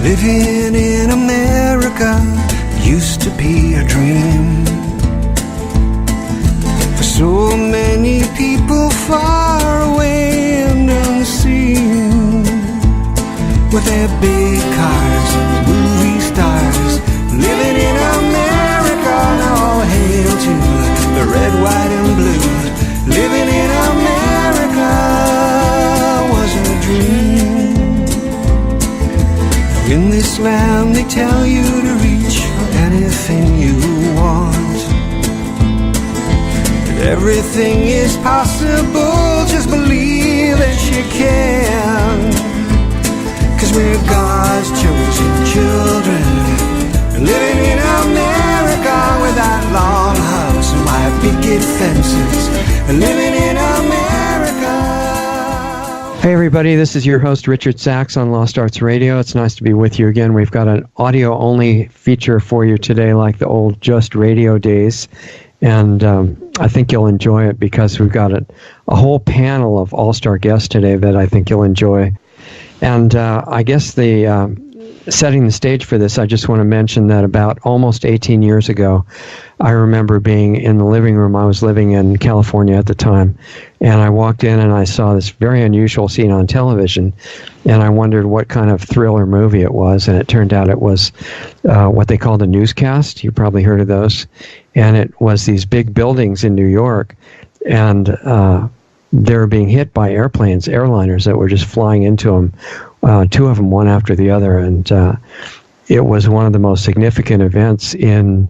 Living in America used to be a dream for so many people far away and unseen. With their big cars, movie stars, living in America. Now all hail to the red, white, and blue. Living in America was a dream. In this land they tell you to reach for anything you want. And everything is possible, just believe that you can. 'Cause we're God's chosen children, living in America without long hugs and white picket fences, living in America. Hey everybody, this is your host Richard Sachs on Lost Arts Radio. It's nice to be with you again. We've got an audio-only feature for you today like the old Just Radio days. And I think you'll enjoy it because we've got a whole panel of all-star guests today that I think you'll enjoy. And I guess setting the stage for this, I just want to mention that about almost 18 years ago, I remember being in the living room. I was living in California at the time, and I walked in and I saw this very unusual scene on television, and I wondered what kind of thriller movie it was, and it turned out it was what they called a newscast. You probably heard of those. And it was these big buildings in New York, and they were being hit by airplanes, airliners that were just flying into them, two of them, one after the other. And it was one of the most significant events in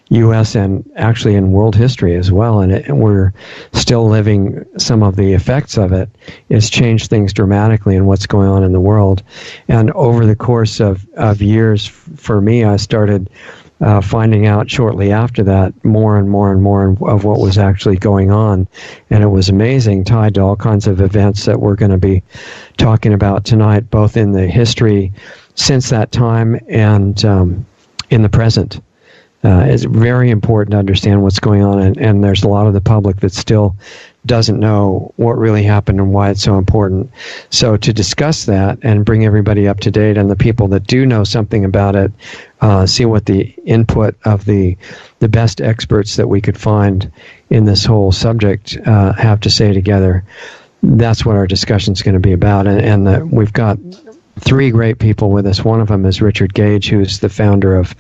U.S. and actually in world history as well. And we're still living some of the effects of it. It's changed things dramatically in what's going on in the world. And over the course of years, for me, I started finding out shortly after that more and more and more of what was actually going on. And it was amazing, tied to all kinds of events that we're going to be talking about tonight, both in the history since that time and in the present. It's very important to understand what's going on, and there's a lot of the public that still doesn't know what really happened and why it's so important. So to discuss that and bring everybody up to date, and the people that do know something about it, see what the input of the best experts that we could find in this whole subject have to say together, that's what our discussion is going to be about. And we've got three great people with us. One of them is Richard Gage, who's the founder of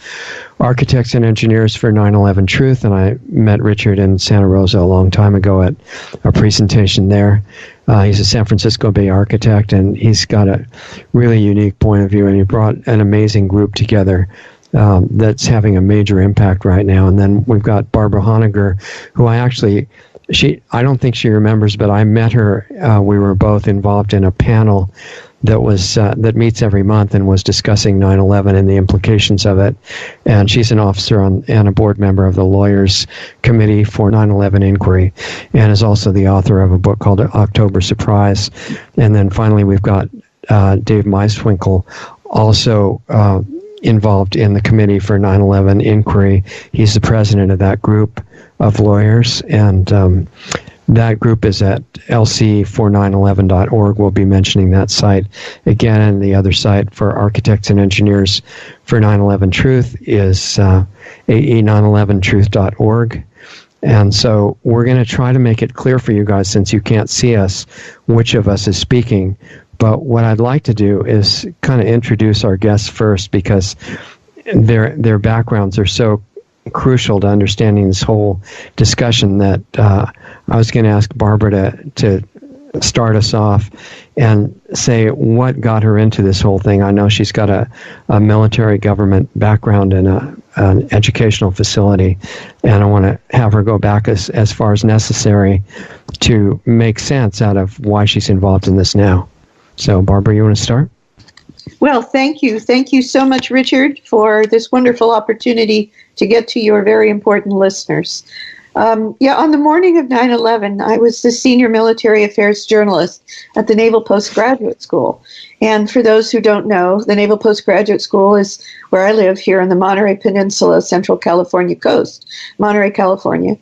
Architects and Engineers for 9/11 Truth, and I met Richard in Santa Rosa a long time ago at a presentation there. He's a San Francisco Bay architect, and he's got a really unique point of view, and he brought an amazing group together that's having a major impact right now. And then we've got Barbara Honegger, who I don't think she remembers, but I met her. We were both involved in a panel that meets every month and was discussing 9/11 and the implications of it. And she's an officer and a board member of the Lawyers Committee for 9/11 Inquiry, and is also the author of a book called October Surprise. And then finally we've got Dave Meiswinkle, also involved in the Committee for 9/11 Inquiry. He's the president of that group of lawyers, and that group is at lc4911.org. We'll be mentioning that site again, and the other site for Architects and Engineers for 9/11 Truth is ae911truth.org. And so we're going to try to make it clear for you guys, since you can't see us, which of us is speaking. But what I'd like to do is kind of introduce our guests first, because their backgrounds are so crucial to understanding this whole discussion that I was going to ask Barbara to start us off and say what got her into this whole thing. I know she's got a military government background in an educational facility, and I want to have her go back as far as necessary to make sense out of why she's involved in this now. So, Barbara, you want to start? Well, thank you. Thank you so much, Richard, for this wonderful opportunity to get to your very important listeners. On the morning of 9/11, I was the senior military affairs journalist at the Naval Postgraduate School. And for those who don't know, the Naval Postgraduate School is where I live here on the Monterey Peninsula, Central California coast, Monterey, California.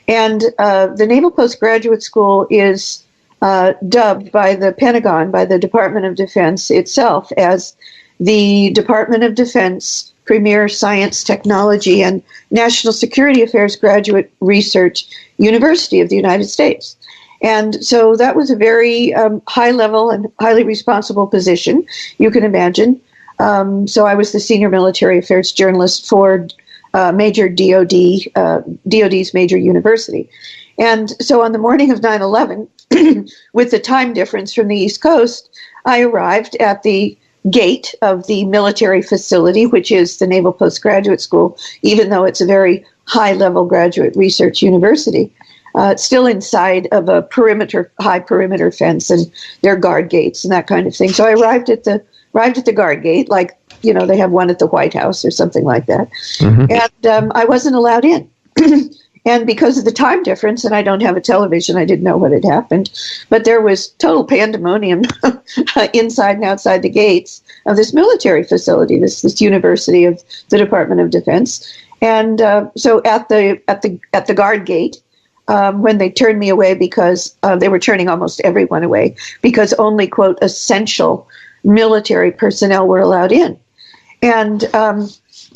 And the Naval Postgraduate School is dubbed by the Pentagon, by the Department of Defense itself, as the Department of Defense Premier Science, Technology, and National Security Affairs Graduate Research University of the United States. And so that was a very high level and highly responsible position, you can imagine. So I was the senior military affairs journalist for major DOD's major university. And so on the morning of 9/11, with the time difference from the East Coast, I arrived at the gate of the military facility, which is the Naval Postgraduate School, even though it's a very high-level graduate research university. It's still inside of a high perimeter fence, and there are guard gates and that kind of thing. So I arrived at the guard gate, like, you know, they have one at the White House or something like that. Mm-hmm. And I wasn't allowed in. And because of the time difference, and I don't have a television, I didn't know what had happened, but there was total pandemonium inside and outside the gates of this military facility, this university of the Department of Defense. And so at the guard gate, when they turned me away, because they were turning almost everyone away, because only, quote, essential military personnel were allowed in. And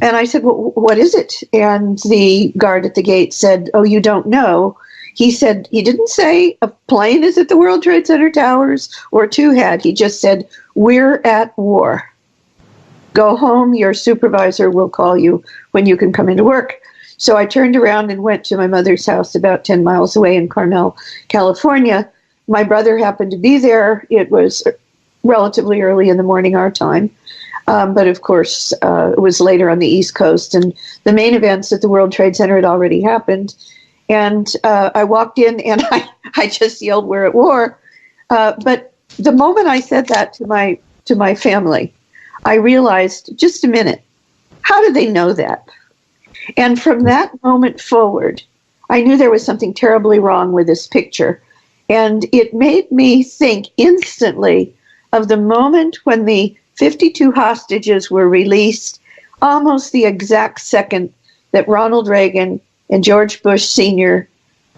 I said, well, what is it? And the guard at the gate said, oh, you don't know. He said, he didn't say a plane is at the World Trade Center towers or two had. He just said, we're at war. Go home. Your supervisor will call you when you can come into work. So I turned around and went to my mother's house about 10 miles away in Carmel, California. My brother happened to be there. It was relatively early in the morning, our time. But of course, it was later on the East Coast, and the main events at the World Trade Center had already happened. And I walked in, and I just yelled, "We're at war!" But the moment I said that to my family, I realized, just a minute, how did they know that? And from that moment forward, I knew there was something terribly wrong with this picture, and it made me think instantly of the moment when the 52 hostages were released, almost the exact second that Ronald Reagan and George Bush Sr.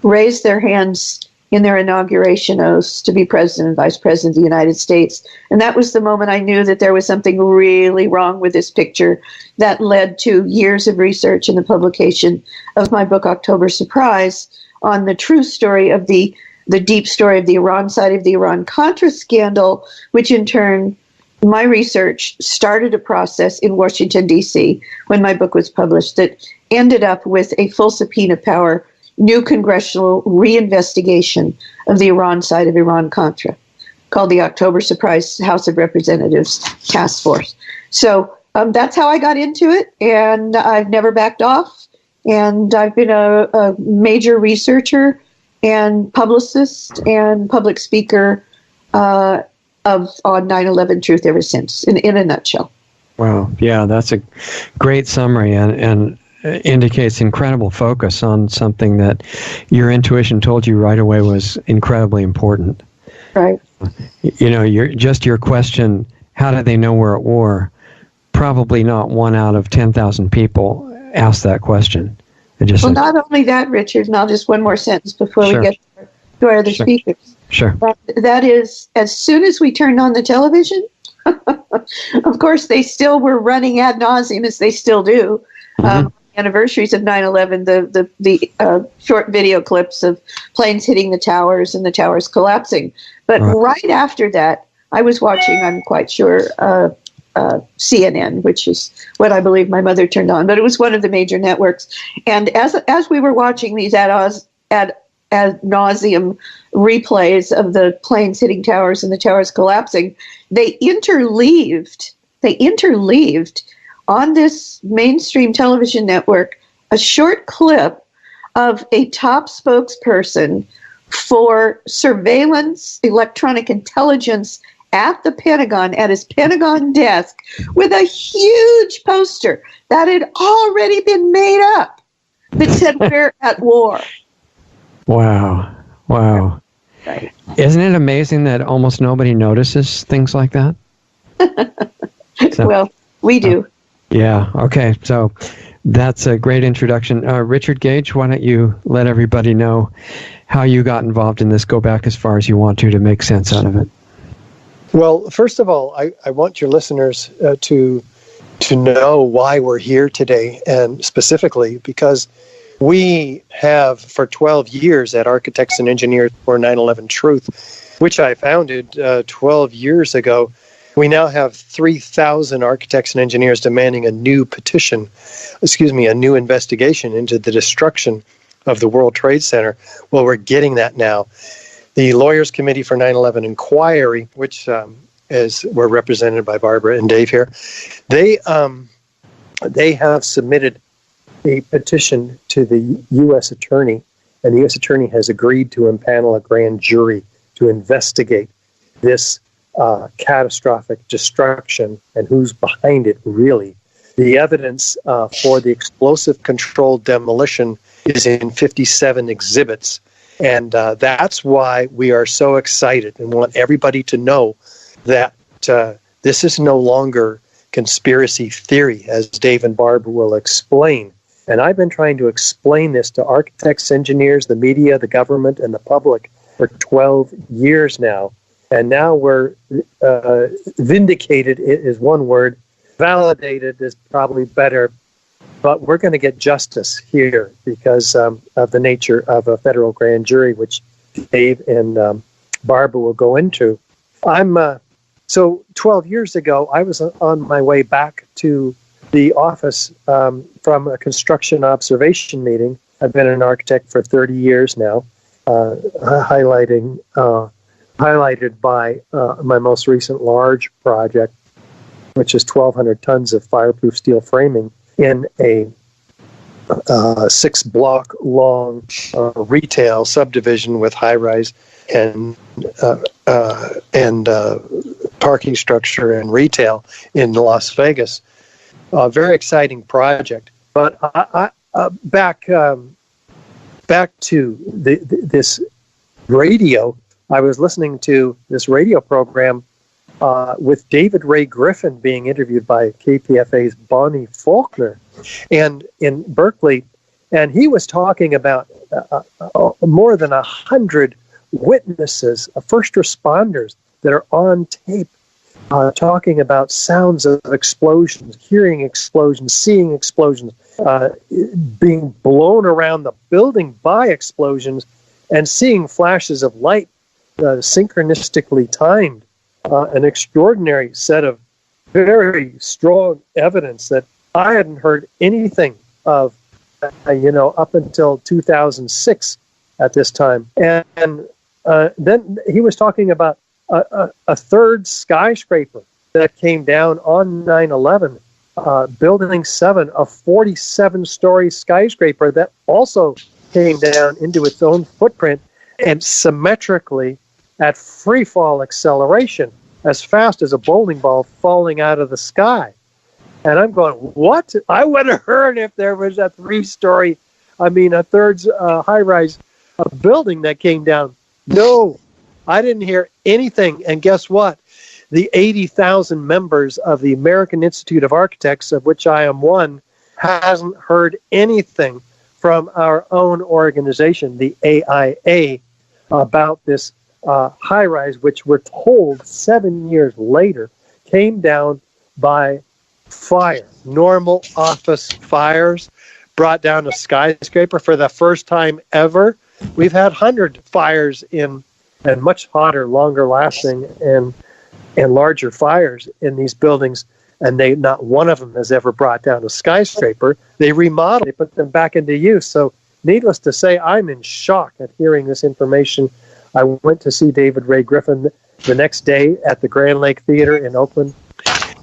raised their hands in their inauguration oaths to be president and vice president of the United States. And that was the moment I knew that there was something really wrong with this picture, that led to years of research and the publication of my book, October Surprise, on the true story of the deep story of the Iran side of the Iran-Contra scandal, which in turn, my research started a process in Washington, D.C., when my book was published, that ended up with a full subpoena power, new congressional reinvestigation of the Iran side of Iran-Contra, called the October Surprise House of Representatives Task Force. So that's how I got into it, and I've never backed off, and I've been a major researcher and publicist and public speaker on 9/11 truth ever since, in a nutshell. Wow. Yeah, that's a great summary and indicates incredible focus on something that your intuition told you right away was incredibly important. Right. You know, your question, how do they know we're at war? Probably not 1 out of 10,000 people asked that question. Not only that, Richard, and I'll just one more sentence before we get to our other speakers. Sure. That is, as soon as we turned on the television, of course, they still were running ad nauseum, as they still do. Mm-hmm. Anniversaries of 9/11, the short video clips of planes hitting the towers and the towers collapsing. But right after that, I was watching, I'm quite sure, CNN, which is what I believe my mother turned on. But it was one of the major networks. And as we were watching these ad nauseum replays of the planes hitting towers and the towers collapsing, they interleaved on this mainstream television network a short clip of a top spokesperson for surveillance, electronic intelligence at the Pentagon, at his Pentagon desk, with a huge poster that had already been made up that said, "We're at war." Wow. Right. Isn't it amazing that almost nobody notices things like that? Well, we do. Yeah. Okay. So that's a great introduction. Richard Gage, why don't you let everybody know how you got involved in this? Go back as far as you want to make sense out of it. Well, first of all, I want your listeners to know why we're here today, and specifically because we have for 12 years at Architects and Engineers for 9/11 Truth, which I founded 12 years ago. We now have 3,000 architects and engineers demanding a new investigation into the destruction of the World Trade Center. Well, we're getting that now. The Lawyers Committee for 9/11 Inquiry, which we're represented by Barbara and Dave here, they have submitted a petition to the U.S. Attorney, and the U.S. Attorney has agreed to impanel a grand jury to investigate this catastrophic destruction and who's behind it, really. The evidence for the explosive controlled demolition is in 57 exhibits, and that's why we are so excited and want everybody to know that this is no longer conspiracy theory, as Dave and Barb will explain. And I've been trying to explain this to architects, engineers, the media, the government, and the public for 12 years now. And now we're vindicated is one word. Validated is probably better. But we're going to get justice here because of the nature of a federal grand jury, which Dave and Barbara will go into. So 12 years ago, I was on my way back to the office from a construction observation meeting. I've been an architect for 30 years now, highlighted by my most recent large project, which is 1,200 tons of fireproof steel framing in a 6-block long retail subdivision with high-rise and parking structure and retail in Las Vegas. A very exciting project. But back to this radio. I was listening to this radio program with David Ray Griffin being interviewed by KPFA's Bonnie Faulkner, and in Berkeley, and he was talking about more than 100 witnesses, first responders that are on tape, talking about sounds of explosions, hearing explosions, seeing explosions, being blown around the building by explosions, and seeing flashes of light synchronistically timed. An extraordinary set of very strong evidence that I hadn't heard anything of, up until 2006 at this time. And then he was talking about a third skyscraper that came down on 9/11, Building 7, a 47-story skyscraper that also came down into its own footprint and symmetrically at free fall acceleration as fast as a bowling ball falling out of the sky. And I'm going, what? I would have heard if there was a third high-rise building that came down. No, I didn't hear anything. And guess what? The 80,000 members of the American Institute of Architects, of which I am one, hasn't heard anything from our own organization, the AIA, about this high-rise, which we're told 7 years later came down by fire. Normal office fires brought down a skyscraper for the first time ever. We've had 100 fires and much hotter, longer lasting, and larger fires in these buildings, and not one of them has ever brought down a skyscraper. They remodeled, they put them back into use. So needless to say, I'm in shock at hearing this information. I went to see David Ray Griffin the next day at the Grand Lake Theater in Oakland.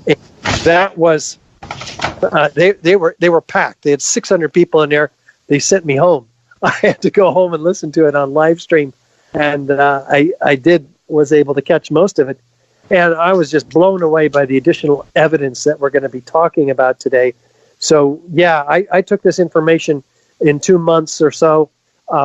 And that was they were packed. They had 600 people in there. They sent me home. I had to go home and listen to it on live stream, and I was able to catch most of it. And I was just blown away by the additional evidence that we're going to be talking about today. So yeah, I took this information in 2 months or so.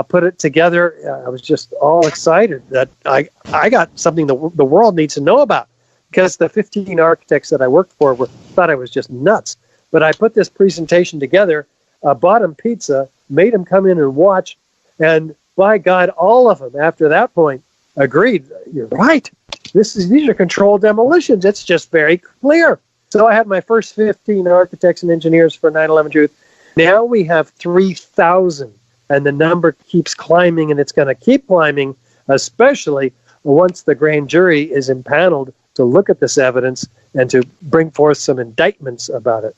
Put it together. I was just all excited that I got something the world needs to know about, because the 15 architects that I worked for thought I was just nuts. But I put this presentation together, bought them pizza, made them come in and watch, and by God, all of them after that point agreed. You're right. these are controlled demolitions. It's just very clear. So I had my first 15 architects and engineers for 9/11 Truth. Now we have 3,000, and the number keeps climbing, and it's going to keep climbing, especially once the grand jury is impaneled to look at this evidence and to bring forth some indictments about it.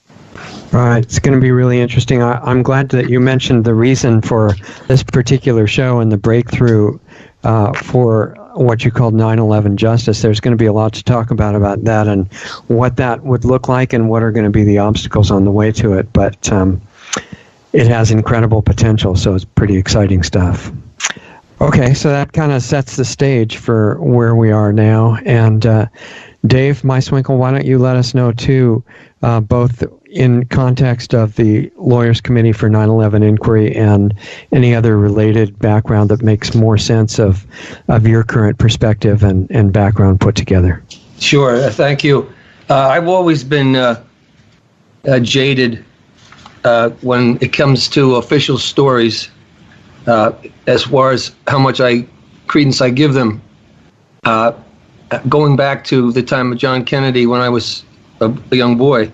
Right. It's going to be really interesting. I'm glad that you mentioned the reason for this particular show and the breakthrough for what you called 9/11 justice. There's going to be a lot to talk about that and what that would look like and what are going to be the obstacles on the way to it. But it has incredible potential, so it's pretty exciting stuff. Okay, so that kind of sets the stage for where we are now. And Dave Meiswinkle, why don't you let us know, too, both in context of the Lawyers Committee for 9/11 Inquiry and any other related background that makes more sense of your current perspective and background put together. Sure, thank you. I've always been jaded when it comes to official stories, as far as how much credence I give them. Going back to the time of John Kennedy when I was a young boy,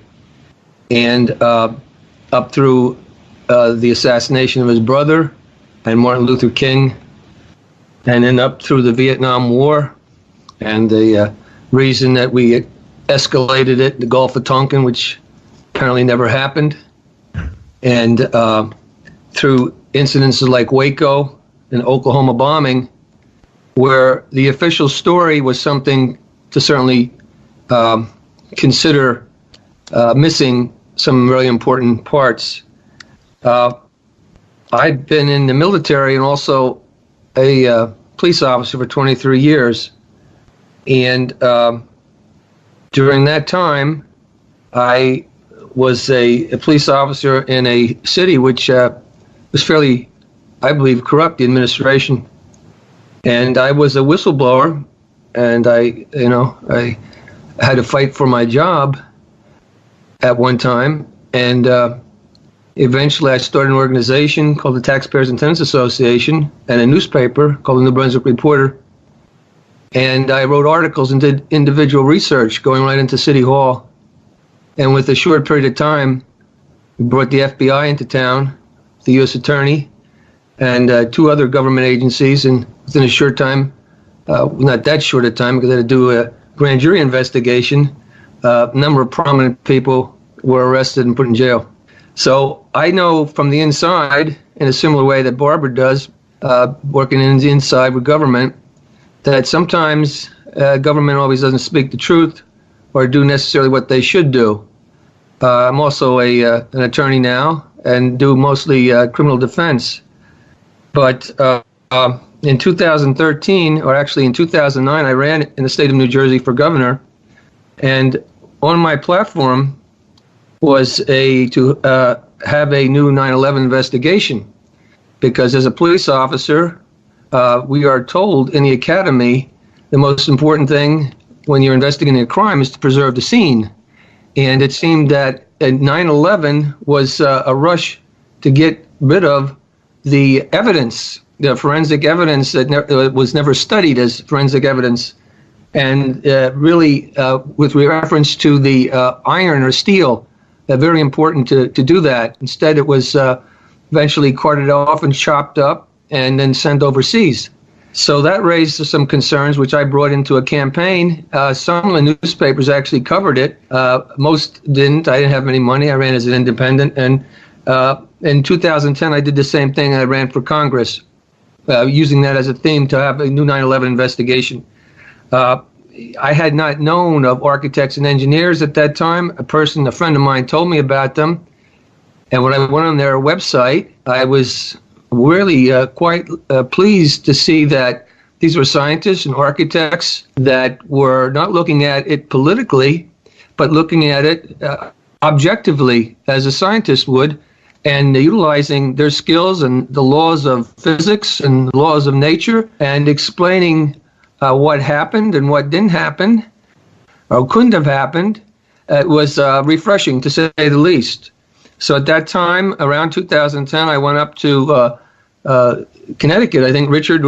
and up through the assassination of his brother and Martin Luther King, and then up through the Vietnam War and the reason that we escalated it, the Gulf of Tonkin, which apparently never happened, and through incidences like Waco and Oklahoma bombing, where the official story was something to certainly consider missing some really important parts. I've been in the military and also a police officer for 23 years. And during that time, I was a police officer in a city which was fairly, I believe, corrupt, the administration. And I was a whistleblower, and I had to fight for my job at one time. And eventually I started an organization called the Taxpayers and Tenants Association and a newspaper called the New Brunswick Reporter. And I wrote articles and did individual research going right into City Hall. And with a short period of time, we brought the FBI into town, the U.S. Attorney, and 2 other government agencies. And within a short time, not that short a time, because I had to do a grand jury investigation, a number of prominent people were arrested and put in jail. So I know from the inside, in a similar way that Barbara does, working in the inside with government, that sometimes government always doesn't speak the truth or do necessarily what they should do. I'm also an attorney now and do mostly criminal defense. But in 2013, or actually in 2009, I ran in the state of New Jersey for governor. And on my platform was to have a new 9/11 investigation. Because as a police officer, we are told in the academy the most important thing when you're investigating a crime is to preserve the scene. And it seemed that 9/11 was a rush to get rid of the evidence, the forensic evidence that was never studied as forensic evidence. And really, with reference to the iron or steel, very important to do that. Instead, it was eventually carted off and chopped up and then sent overseas. So that raised some concerns, which I brought into a campaign. Some of the newspapers actually covered it. Most didn't. I didn't have any money. I ran as an independent. And in 2010, I did the same thing. I ran for Congress, using that as a theme to have a new 9/11 investigation. I had not known of architects and engineers at that time. A friend of mine told me about them. And when I went on their website, I was really quite pleased to see that these were scientists and architects that were not looking at it politically, but looking at it objectively as a scientist would, and utilizing their skills and the laws of physics and the laws of nature and explaining what happened and what didn't happen or couldn't have happened. It was refreshing, to say the least. So at that time, around 2010, I went up to Connecticut. I think Richard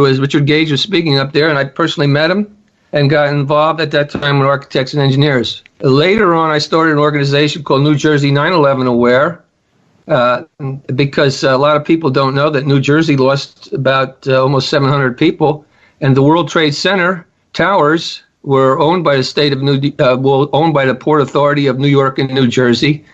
Gage was speaking up there, and I personally met him. and got involved at that time with architects and engineers. Later on, I started an organization called New Jersey 9/11 Aware, because a lot of people don't know that New Jersey lost about almost 700 people, and the World Trade Center towers were owned by the state of owned by the Port Authority of New York and New Jersey,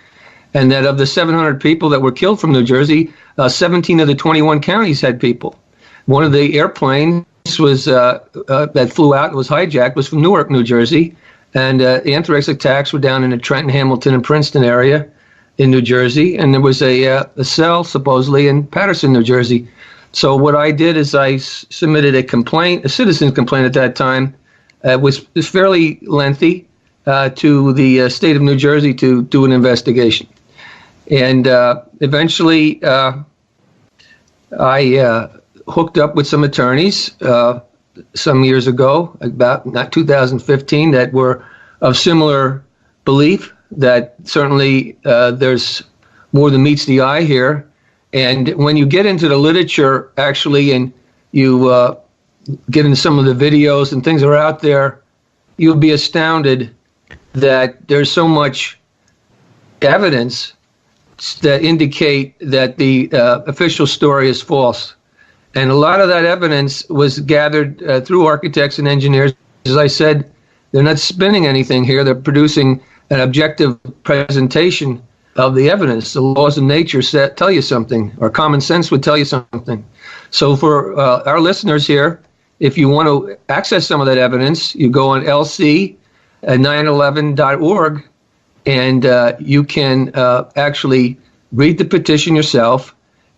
and that of the 700 people that were killed from New Jersey, 17 of the 21 counties had people. One of the airplanes was that flew out and was hijacked was from Newark, New Jersey, and the anthrax attacks were down in the Trenton, Hamilton, and Princeton area in New Jersey, and there was a cell supposedly in Paterson, New Jersey. So what I did is I submitted a complaint, a citizen's complaint at that time. It was fairly lengthy, to the state of New Jersey to do an investigation. And eventually I hooked up with some attorneys some years ago, about 2015, that were of similar belief that certainly there's more than meets the eye here. And when you get into the literature, actually, and you get into some of the videos and things that are out there, you'll be astounded that there's so much evidence that indicate that the official story is false. And a lot of that evidence was gathered through architects and engineers. As I said, they're not spinning anything here. They're producing an objective presentation of the evidence. The laws of nature tell you something, or common sense would tell you something. So for our listeners here, if you want to access some of that evidence, you go on lc911.org, and you can actually read the petition yourself,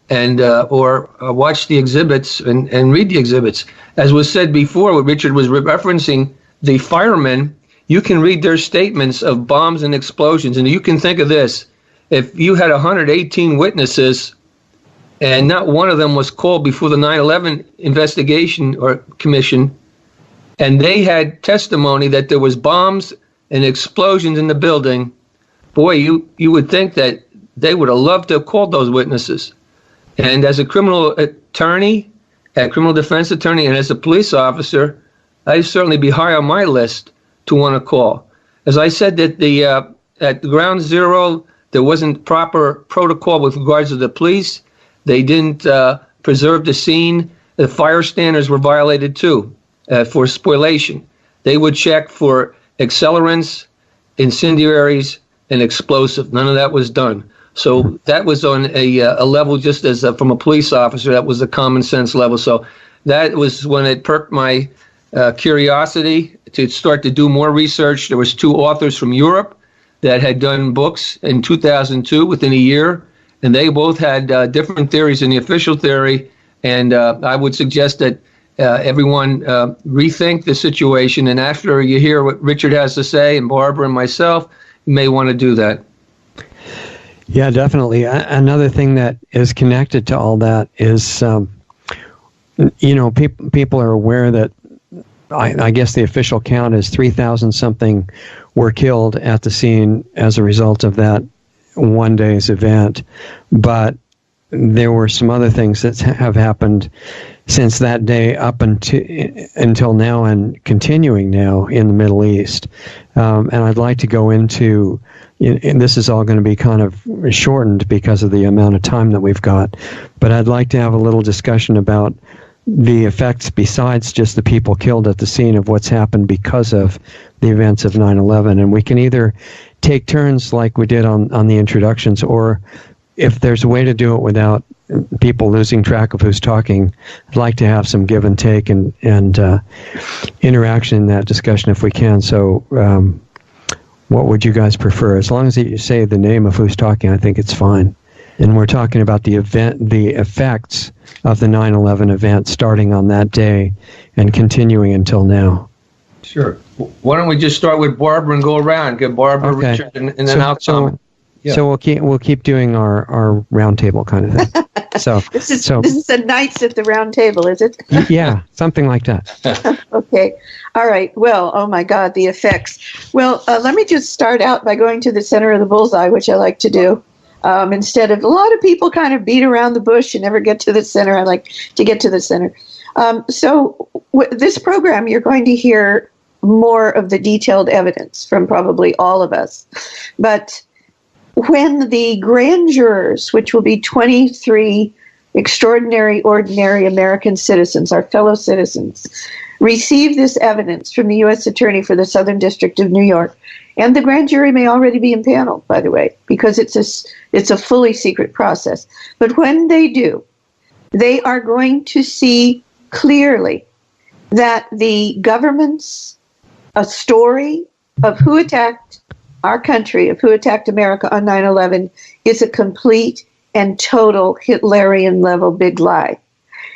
and or watch the exhibits and read the exhibits. As was said before, what Richard was referencing, the firemen, you can read their statements of bombs and explosions, and you can think of this. If you had 118 witnesses and not one of them was called before the 9/11 investigation or commission, and they had testimony that there was bombs and explosions in the building, boy, you would think that they would have loved to have called those witnesses. And as a criminal attorney, a criminal defense attorney, and as a police officer, I'd certainly be high on my list to want to call. As I said, that at ground zero, there wasn't proper protocol with regards to the police. They didn't preserve the scene. The fire standards were violated too for spoliation. They would check for accelerants, incendiaries, and explosive. None of that was done. So that was on a level just as from a police officer, that was a common sense level. So that was when it perked my curiosity to start to do more research. There was 2 authors from Europe that had done books in 2002 within a year, and they both had different theories in the official theory. And I would suggest that everyone rethink the situation. And after you hear what Richard has to say, and Barbara and myself, you may want to do that. Yeah, definitely. Another thing that is connected to all that is, people are aware that I guess the official count is 3,000 something were killed at the scene as a result of that one day's event. But there were some other things that have happened since that day up until now and continuing now in the Middle East. And I'd like to go into, and this is all going to be kind of shortened because of the amount of time that we've got, but I'd like to have a little discussion about the effects besides just the people killed at the scene of what's happened because of the events of 9/11. And we can either take turns like we did on the introductions, or if there's a way to do it without people losing track of who's talking, I'd like to have some give and take and interaction in that discussion if we can. So what would you guys prefer? As long as you say the name of who's talking, I think it's fine. And we're talking about the effects of the 9/11 event starting on that day and continuing until now. Sure. Why don't we just start with Barbara and go around? Get Barbara, okay. Richard, and then I'll comment. Yeah. So we'll keep doing our round table kind of thing. So this is the Knights at the Round Table, is it? Yeah, something like that. Okay. All right. Well, oh my God, the effects. Well, let me just start out by going to the center of the bullseye, which I like to do. Instead of, a lot of people kind of beat around the bush and never get to the center. I like to get to the center. So this program, you're going to hear more of the detailed evidence from probably all of us. But when the grand jurors, which will be 23 extraordinary, ordinary American citizens, our fellow citizens, receive this evidence from the U.S. Attorney for the Southern District of New York, and the grand jury may already be impaneled, by the way, because it's a fully secret process. But when they do, they are going to see clearly that the government's story of who attacked our country, of who attacked America on 9/11, is a complete and total Hitlerian level big lie.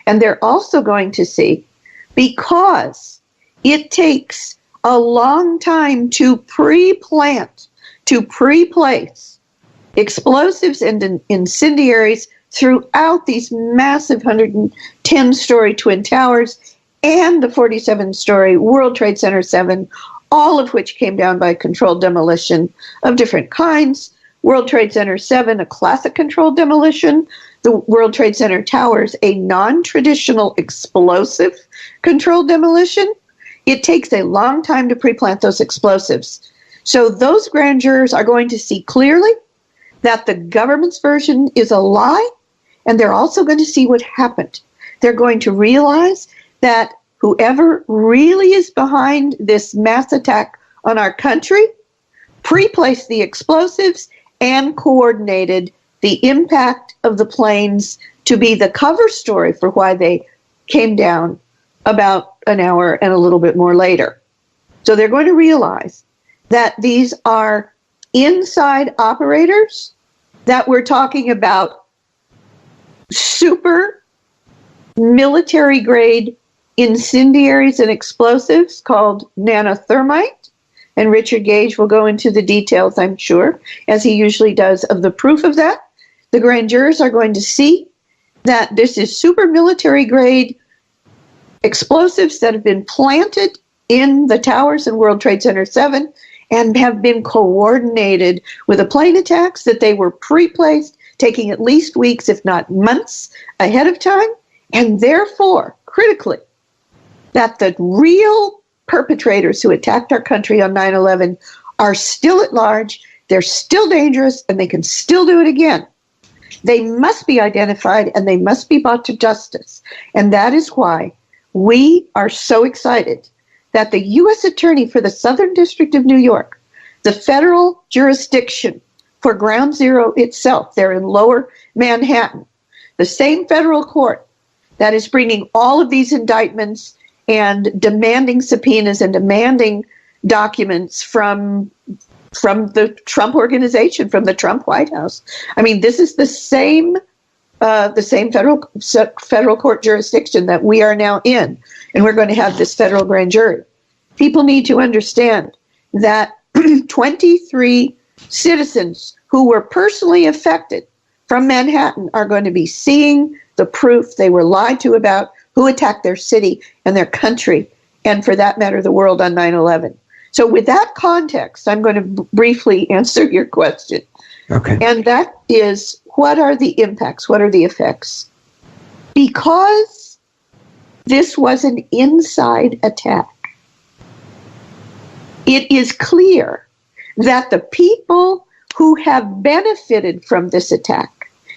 And they're also going to see, because it takes a long time to pre-plant, to pre-place explosives and incendiaries throughout these massive 110-story Twin Towers and the 47-story World Trade Center 7, all of which came down by controlled demolition of different kinds. World Trade Center 7, a classic controlled demolition. The World Trade Center Towers, a non-traditional explosive controlled demolition. It takes a long time to pre-plant those explosives. So those grand jurors are going to see clearly that the government's version is a lie, and they're also going to see what happened. They're going to realize that whoever really is behind this mass attack on our country pre-placed the explosives and coordinated the impact of the planes to be the cover story for why they came down about an hour and a little bit more later. So they're going to realize that these are inside operators, that we're talking about super military grade incendiaries and explosives called nanothermite. And Richard Gage will go into the details, I'm sure, as he usually does, of the proof of that. The grand jurors are going to see that this is super military grade explosives that have been planted in the towers in World Trade Center 7 and have been coordinated with the plane attacks, that they were pre-placed, taking at least weeks, if not months ahead of time, and therefore, critically, that the real perpetrators who attacked our country on 9/11 are still at large, they're still dangerous, and they can still do it again. They must be identified and they must be brought to justice. And that is why we are so excited that the U.S. Attorney for the Southern District of New York, the federal jurisdiction for Ground Zero itself, there in Lower Manhattan, the same federal court that is bringing all of these indictments and demanding subpoenas and demanding documents from the Trump organization, from the Trump White House. I mean, this is the same federal court jurisdiction that we are now in, and we're going to have this federal grand jury. People need to understand that 23 citizens who were personally affected from Manhattan are going to be seeing the proof they were lied to about who attacked their city and their country, and for that matter, the world on 9/11. So with that context, I'm going to briefly answer your question. Okay. And that is, what are the impacts? What are the effects? Because this was an inside attack, it is clear that the people who have benefited from this attack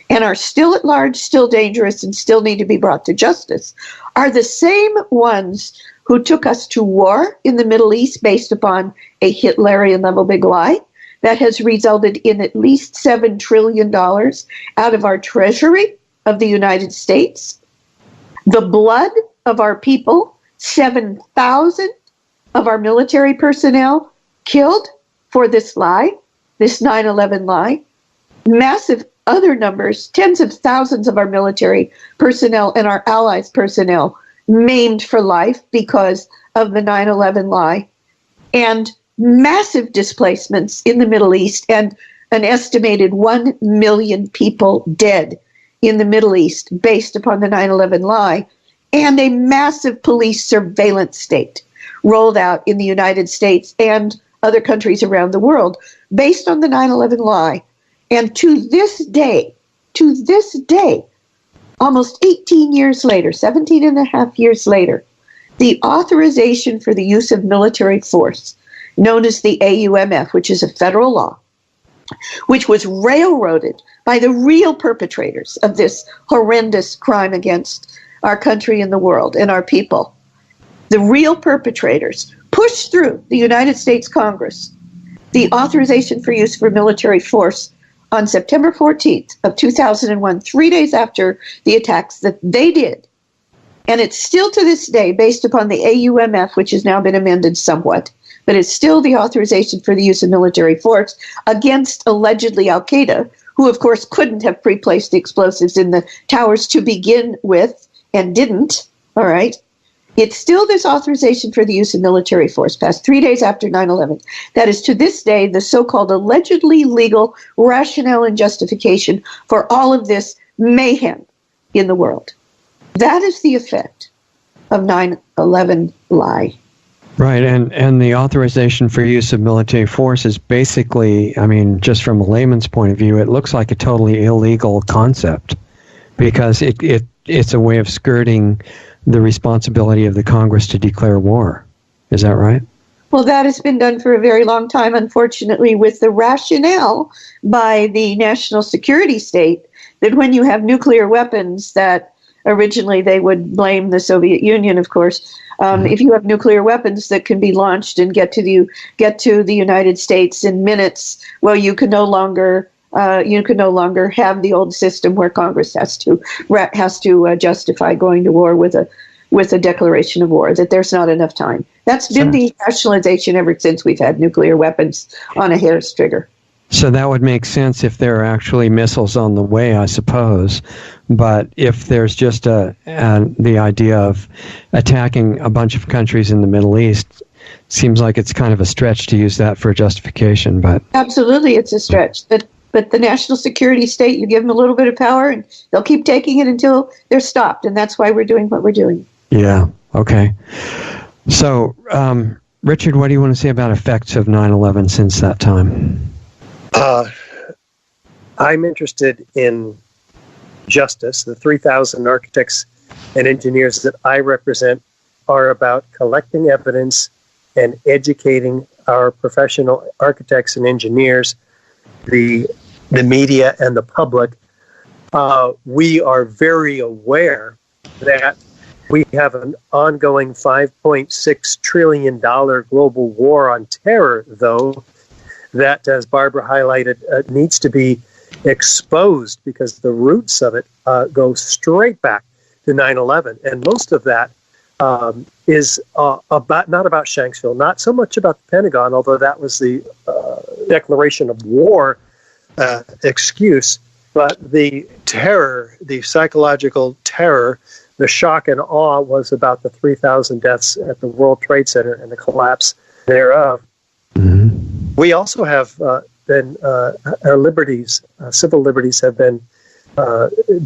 and are still at large, still dangerous, and still need to be brought to justice are the same ones who took us to war in the Middle East based upon a Hitlerian level big lie that has resulted in at least $7 trillion out of our treasury of the United States. The blood of our people, 7,000 of our military personnel killed for this lie, this 9/11 lie. Massive other numbers, tens of thousands of our military personnel and our allies' personnel maimed for life because of the 9/11 lie, and massive displacements in the Middle East, and an estimated 1 million people dead in the Middle East based upon the 9/11 lie, and a massive police surveillance state rolled out in the United States and other countries around the world based on the 9/11 lie. And to this day, almost 18 years later, 17 and a half years later, the authorization for the use of military force, known as the AUMF, which is a federal law, which was railroaded by the real perpetrators of this horrendous crime against our country and the world and our people. The real perpetrators pushed through the United States Congress the authorization for use for military force on September 14th of 2001, 3 days after the attacks that they did. And it's still to this day, based upon the AUMF, which has now been amended somewhat, but it's still the authorization for the use of military force against allegedly Al-Qaeda, who of course couldn't have pre-placed the explosives in the towers to begin with and didn't, all right? It's still this authorization for the use of military force, passed 3 days after 9/11. That is to this day the so-called allegedly legal rationale and justification for all of this mayhem in the world. That is the effect of 9/11 lie. Right, and the authorization for use of military force is basically, I mean, just from a layman's point of view, it looks like a totally illegal concept because it's a way of skirting the responsibility of the Congress to declare war. Is that right? Well, that has been done for a very long time, unfortunately, with the rationale by the national security state that when you have nuclear weapons, that originally they would blame the Soviet Union, of course. If you have nuclear weapons that can be launched and get to the United States in minutes, well, you can no longer have the old system where Congress has to justify going to war with a declaration of war, that there's not enough time. That's been the rationalization ever since we've had nuclear weapons on a hair's trigger. So that would make sense if there are actually missiles on the way, I suppose. But if there's just the idea of attacking a bunch of countries in the Middle East, seems like it's kind of a stretch to use that for justification. But absolutely, it's a stretch. But the national security state, you give them a little bit of power, and they'll keep taking it until they're stopped. And that's why we're doing what we're doing. Yeah. Okay. So, Richard, what do you want to say about effects of 9/11 since that time? I'm interested in justice. The 3,000 architects and engineers that I represent are about collecting evidence and educating our professional architects and engineers, the media and the public. We are very aware that we have an ongoing $5.6 trillion global war on terror, though, that, as Barbara highlighted, needs to be exposed because the roots of it go straight back to 9/11. And most of that is not about Shanksville, not so much about the Pentagon, although that was the declaration of war excuse, but the terror, the psychological terror, the shock and awe was about the 3,000 deaths at the World Trade Center and the collapse thereof. Mm-hmm. We also have our liberties, civil liberties have been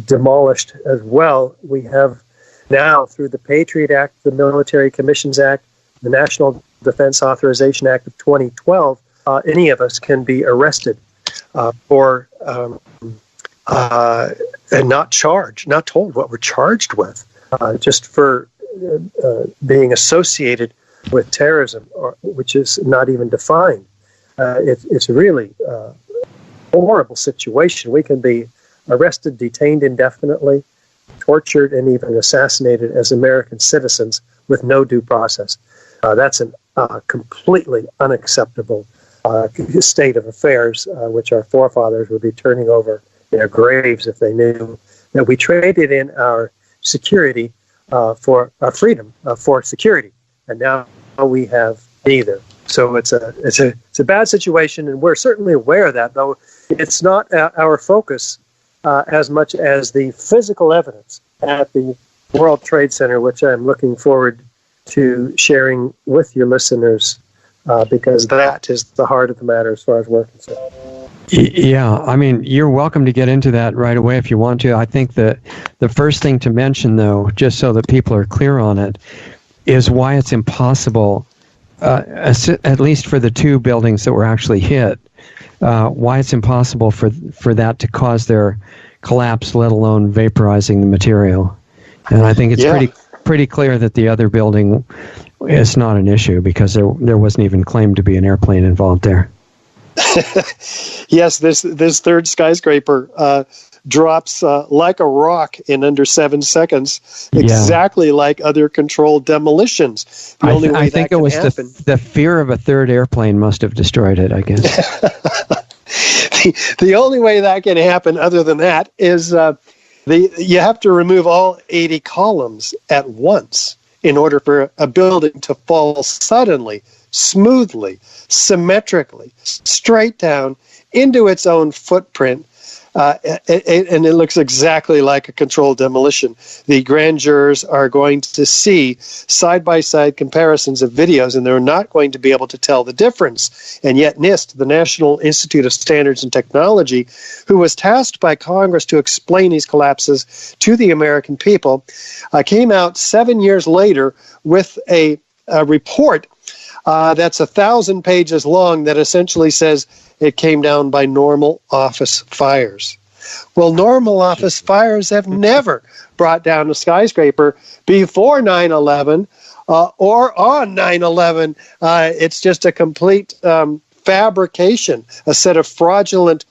demolished as well. We have now, through the Patriot Act, the Military Commissions Act, the National Defense Authorization Act of 2012, any of us can be arrested for and not charged, not told what we're charged with, just for being associated with terrorism, which is not even defined. It's really a horrible situation. We can be arrested, detained indefinitely, tortured, and even assassinated as American citizens with no due process. That's a completely unacceptable state of affairs, which our forefathers would be turning over their graves if they knew that we traded in our security for our freedom for security, and now we have neither. So it's a bad situation, and we're certainly aware of that, though it's not our focus as much as the physical evidence at the World Trade Center, which I'm looking forward to sharing with your listeners, because that is the heart of the matter as far as we're concerned. Yeah, I mean, you're welcome to get into that right away if you want to. I think that the first thing to mention, though, just so that people are clear on it, is why it's impossible, at least for the two buildings that were actually hit, why it's impossible for that to cause their collapse, let alone vaporizing the material. And I think it's pretty clear that the other building is not an issue because there wasn't even claimed to be an airplane involved there. Yes, this third skyscraper drops like a rock in under 7 seconds, exactly like other controlled demolitions. I think it was the fear of a third airplane must have destroyed it, I guess. The only way that can happen other than that is you have to remove all 80 columns at once in order for a building to fall suddenly, smoothly, symmetrically, straight down into its own footprint. And it looks exactly like a controlled demolition. The grand jurors are going to see side-by-side comparisons of videos, and they're not going to be able to tell the difference. And yet NIST, the National Institute of Standards and Technology, who was tasked by Congress to explain these collapses to the American people, came out 7 years later with a report that's 1,000 pages long that essentially says it came down by normal office fires. Well, normal office fires have never brought down a skyscraper before 9/11 or on 9/11. It's just a complete fabrication, a set of fraudulent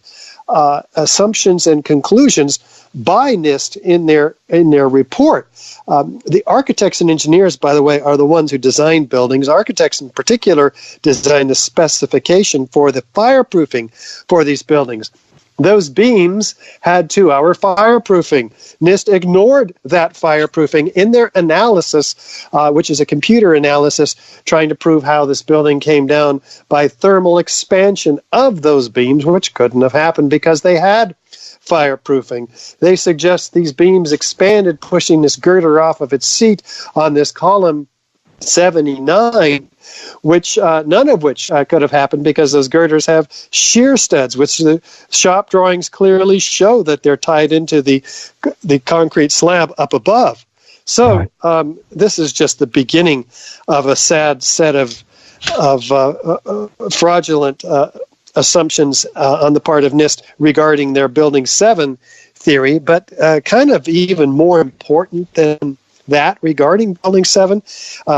assumptions and conclusions by NIST in their report. The architects and engineers, by the way, are the ones who design buildings. Architects in particular design the specification for the fireproofing for these buildings. Those beams had 2-hour fireproofing. NIST ignored that fireproofing in their analysis, which is a computer analysis trying to prove how this building came down by thermal expansion of those beams, which couldn't have happened because they had fireproofing. They suggest these beams expanded, pushing this girder off of its seat on this column 79, which none of which could have happened because those girders have shear studs, which the shop drawings clearly show that they're tied into the concrete slab up above. So this is just the beginning of a sad set of fraudulent assumptions on the part of NIST regarding their Building 7 theory, but kind of even more important than that regarding Building 7,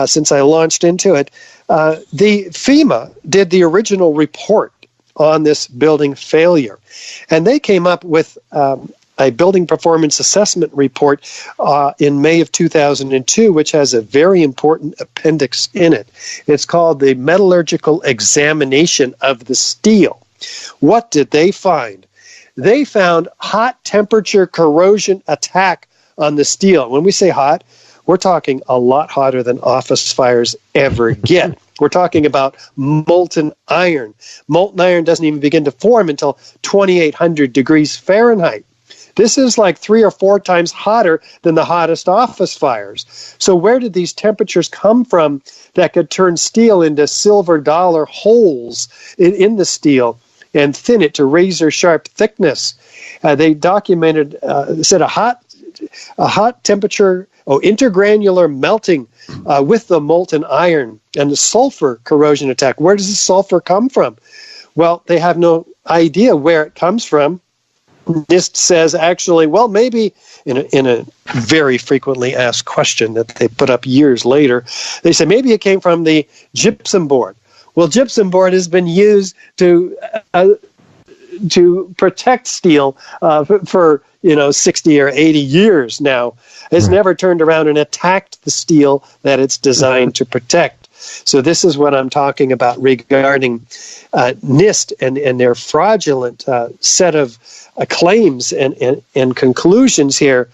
since I launched into it, the FEMA did the original report on this building failure, and they came up with a building performance assessment report in May of 2002, which has a very important appendix in it. It's called the Metallurgical Examination of the Steel. What did they find? They found hot temperature corrosion attack on the steel. When we say hot, we're talking a lot hotter than office fires ever get. We're talking about molten iron. Molten iron doesn't even begin to form until 2,800 degrees Fahrenheit. This is like 3 or 4 times hotter than the hottest office fires. So where did these temperatures come from that could turn steel into silver dollar holes in the steel and thin it to razor sharp thickness? They documented, said a hot temperature, intergranular melting with the molten iron and the sulfur corrosion attack. Where does the sulfur come from? Well, they have no idea where it comes from. NIST says actually, well, maybe in a very frequently asked question that they put up years later, they say maybe it came from the gypsum board. Well, gypsum board has been used to protect steel for 60 or 80 years now. It's never turned around and attacked the steel that it's designed to protect. So this is what I'm talking about regarding NIST and their fraudulent set of claims and conclusions here.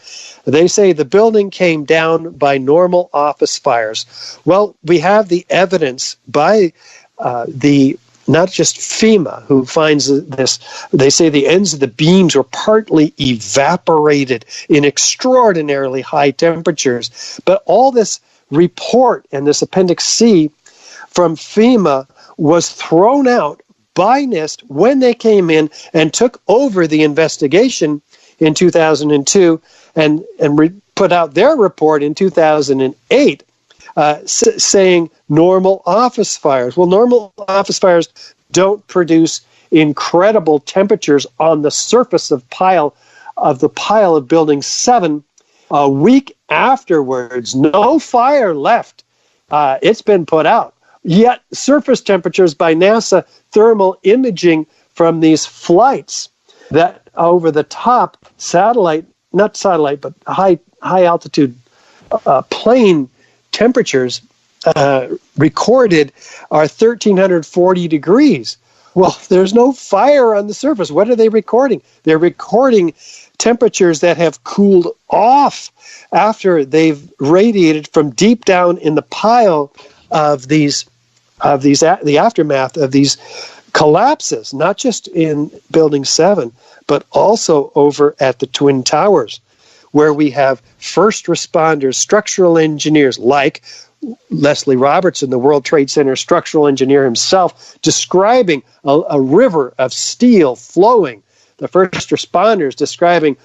They say the building came down by normal office fires. Well, we have the evidence by not just FEMA, who finds this. They say the ends of the beams were partly evaporated in extraordinarily high temperatures. But all this report and this Appendix C from FEMA was thrown out by NIST when they came in and took over the investigation in 2002 and put out their report in 2008 saying normal office fires. Well, normal office fires don't produce incredible temperatures on the surface of the pile of Building 7 a week afterwards. No fire left. It's been put out. Yet surface temperatures by NASA thermal imaging from these flights that over the top not satellite, but high altitude plane temperatures recorded are 1,340 degrees. Well, there's no fire on the surface. What are they recording? They're recording temperatures that have cooled off after they've radiated from deep down in the pile of the aftermath of these collapses, not just in Building 7, but also over at the Twin Towers, where we have first responders, structural engineers like Leslie Robertson, the World Trade Center structural engineer himself, describing a river of steel flowing. The first responders describing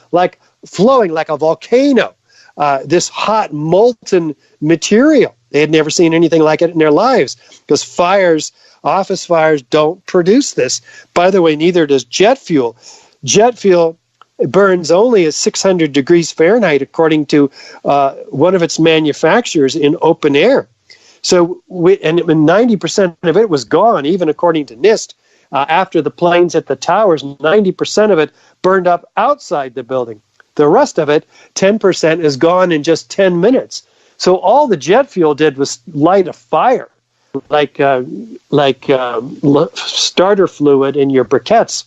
flowing like a volcano, this hot molten material. They had never seen anything like it in their lives because office fires don't produce this. By the way, neither does jet fuel. Jet fuel burns only at 600 degrees Fahrenheit, according to one of its manufacturers in open air. So, 90% of it was gone, even according to NIST. After the planes hit the towers, 90% of it burned up outside the building. The rest of it, 10%, is gone in just 10 minutes. So all the jet fuel did was light a fire, like starter fluid in your briquettes.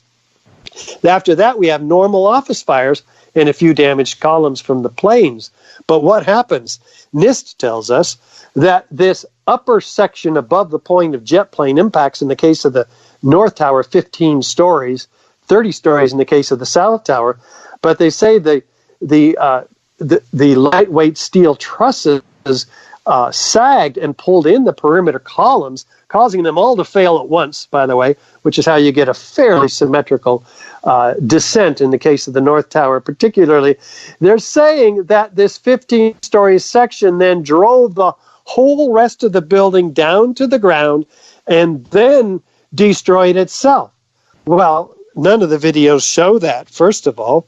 After that, we have normal office fires and a few damaged columns from the planes. But what happens? NIST tells us that this upper section above the point of jet plane impacts, in the case of the North Tower, 15 stories, 30 stories in the case of the South Tower. But they say the lightweight steel trusses sagged and pulled in the perimeter columns, causing them all to fail at once, by the way, which is how you get a fairly symmetrical descent in the case of the North Tower particularly. They're saying that this 15-story section then drove the whole rest of the building down to the ground and then destroyed itself. Well, none of the videos show that, first of all.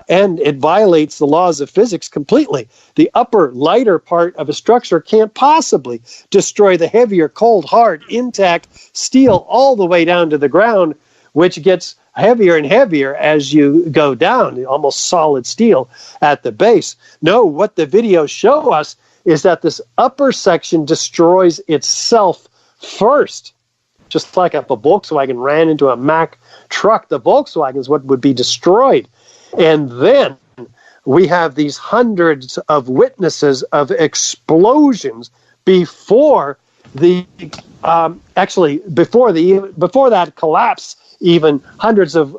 And it violates the laws of physics completely. The upper, lighter part of a structure can't possibly destroy the heavier, cold, hard, intact steel all the way down to the ground, which gets heavier and heavier as you go down, almost solid steel at the base. No, what the videos show us is that this upper section destroys itself first. Just like if a Volkswagen ran into a Mack truck, the Volkswagen is what would be destroyed. And then we have these hundreds of witnesses of explosions before before that collapse. Even hundreds of